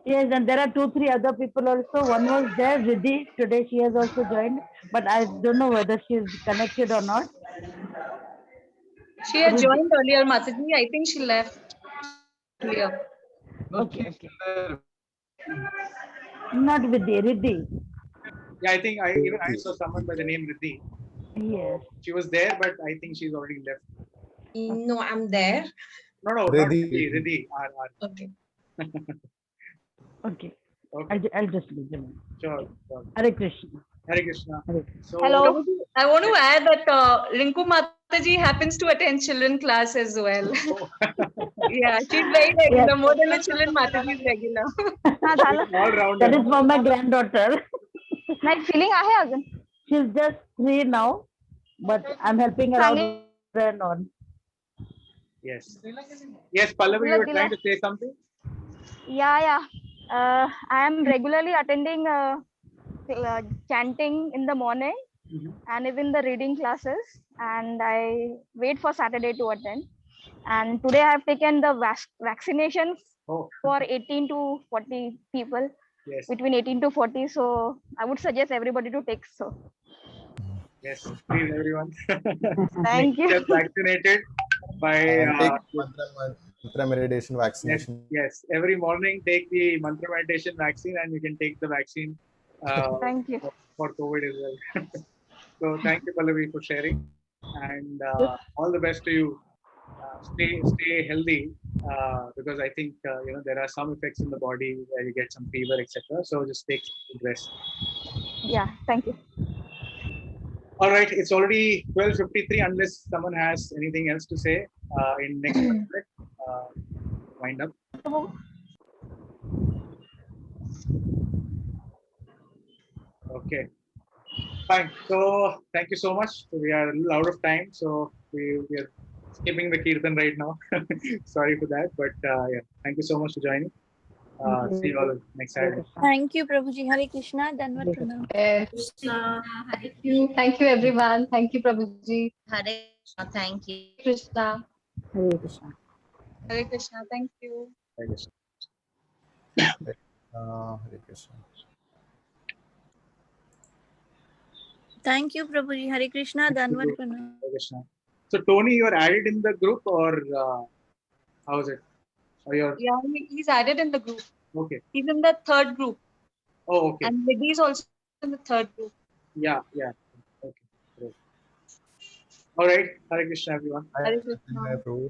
Yes, and there are 2-3 other people also. One was there, Riddhi. Today she has also joined, but I don't know whether she is connected or not. She had joined earlier, Mataji. I think she left earlier. Okay. Not Riddhi, Riddhi. Yeah, I think I saw someone by the name Riddhi. Yes. She was there, but I think she's already left. No, I'm there. No, not Riddhi. Riddhi. R. Okay. Okay. Okay. I'll just leave them. Sure. Hare Krishna. Hare Krishna. Hare Krishna. So, Hello. I want to add that Rinku Mataji happens to attend children class as well. Yeah, she's very regular. Yes. More than a children, Mataji is regular. all rounder. That is for my granddaughter. Night feeling आहे अजून She's just 3 now, but I'm helping her out and on. Yes. Yes, Pallavi, you were trying to say something? yeah I am regularly attending chanting in the morning and even the reading classes, and I wait for Saturday to attend. And today I have taken the vaccination for 18 to 40 people. Yes. Between 18 to 40, so I would suggest everybody to take so. Yes, please everyone. Thank you. Get vaccinated by Take mantra meditation vaccination. Yes, every morning take the mantra meditation vaccine, and you can take the vaccine Thank you. for COVID as well. So thank you, Pallavi, for sharing, and all the best to you. Stay healthy, because I think there are some effects in the body where you get some fever, etc. So just take good rest. Yeah, thank you. All right, it's already 12:53. Unless someone has anything else to say in next minute, wind up. Okay, fine. So thank you so much. So we are a little out of time, so we are skipping the kirtan right now. Sorry for that, but yeah, thank you so much for joining. See you all next Saturday. Thank you, Prabhuji. Hare Krishna. Danvat Pranam. Thank you, everyone. Thank you, Prabhuji. Hare Krishna. Thank you. Krishna. Hare Krishna. Hare Krishna. Thank you. Hare Krishna. Hare Krishna. Thank you, Prabhuji. Hare Krishna. Danvat Pranam. Hare Krishna. So Tony, you are added in the group, or how is it? Or you're Yeah, he's added in the group. okay? He's in the third group. Oh, okay. And Vidhi is also in the third group. Yeah. Okay. Great. All right. Hare Krishna, everyone. Hare Krishna. Prabhu.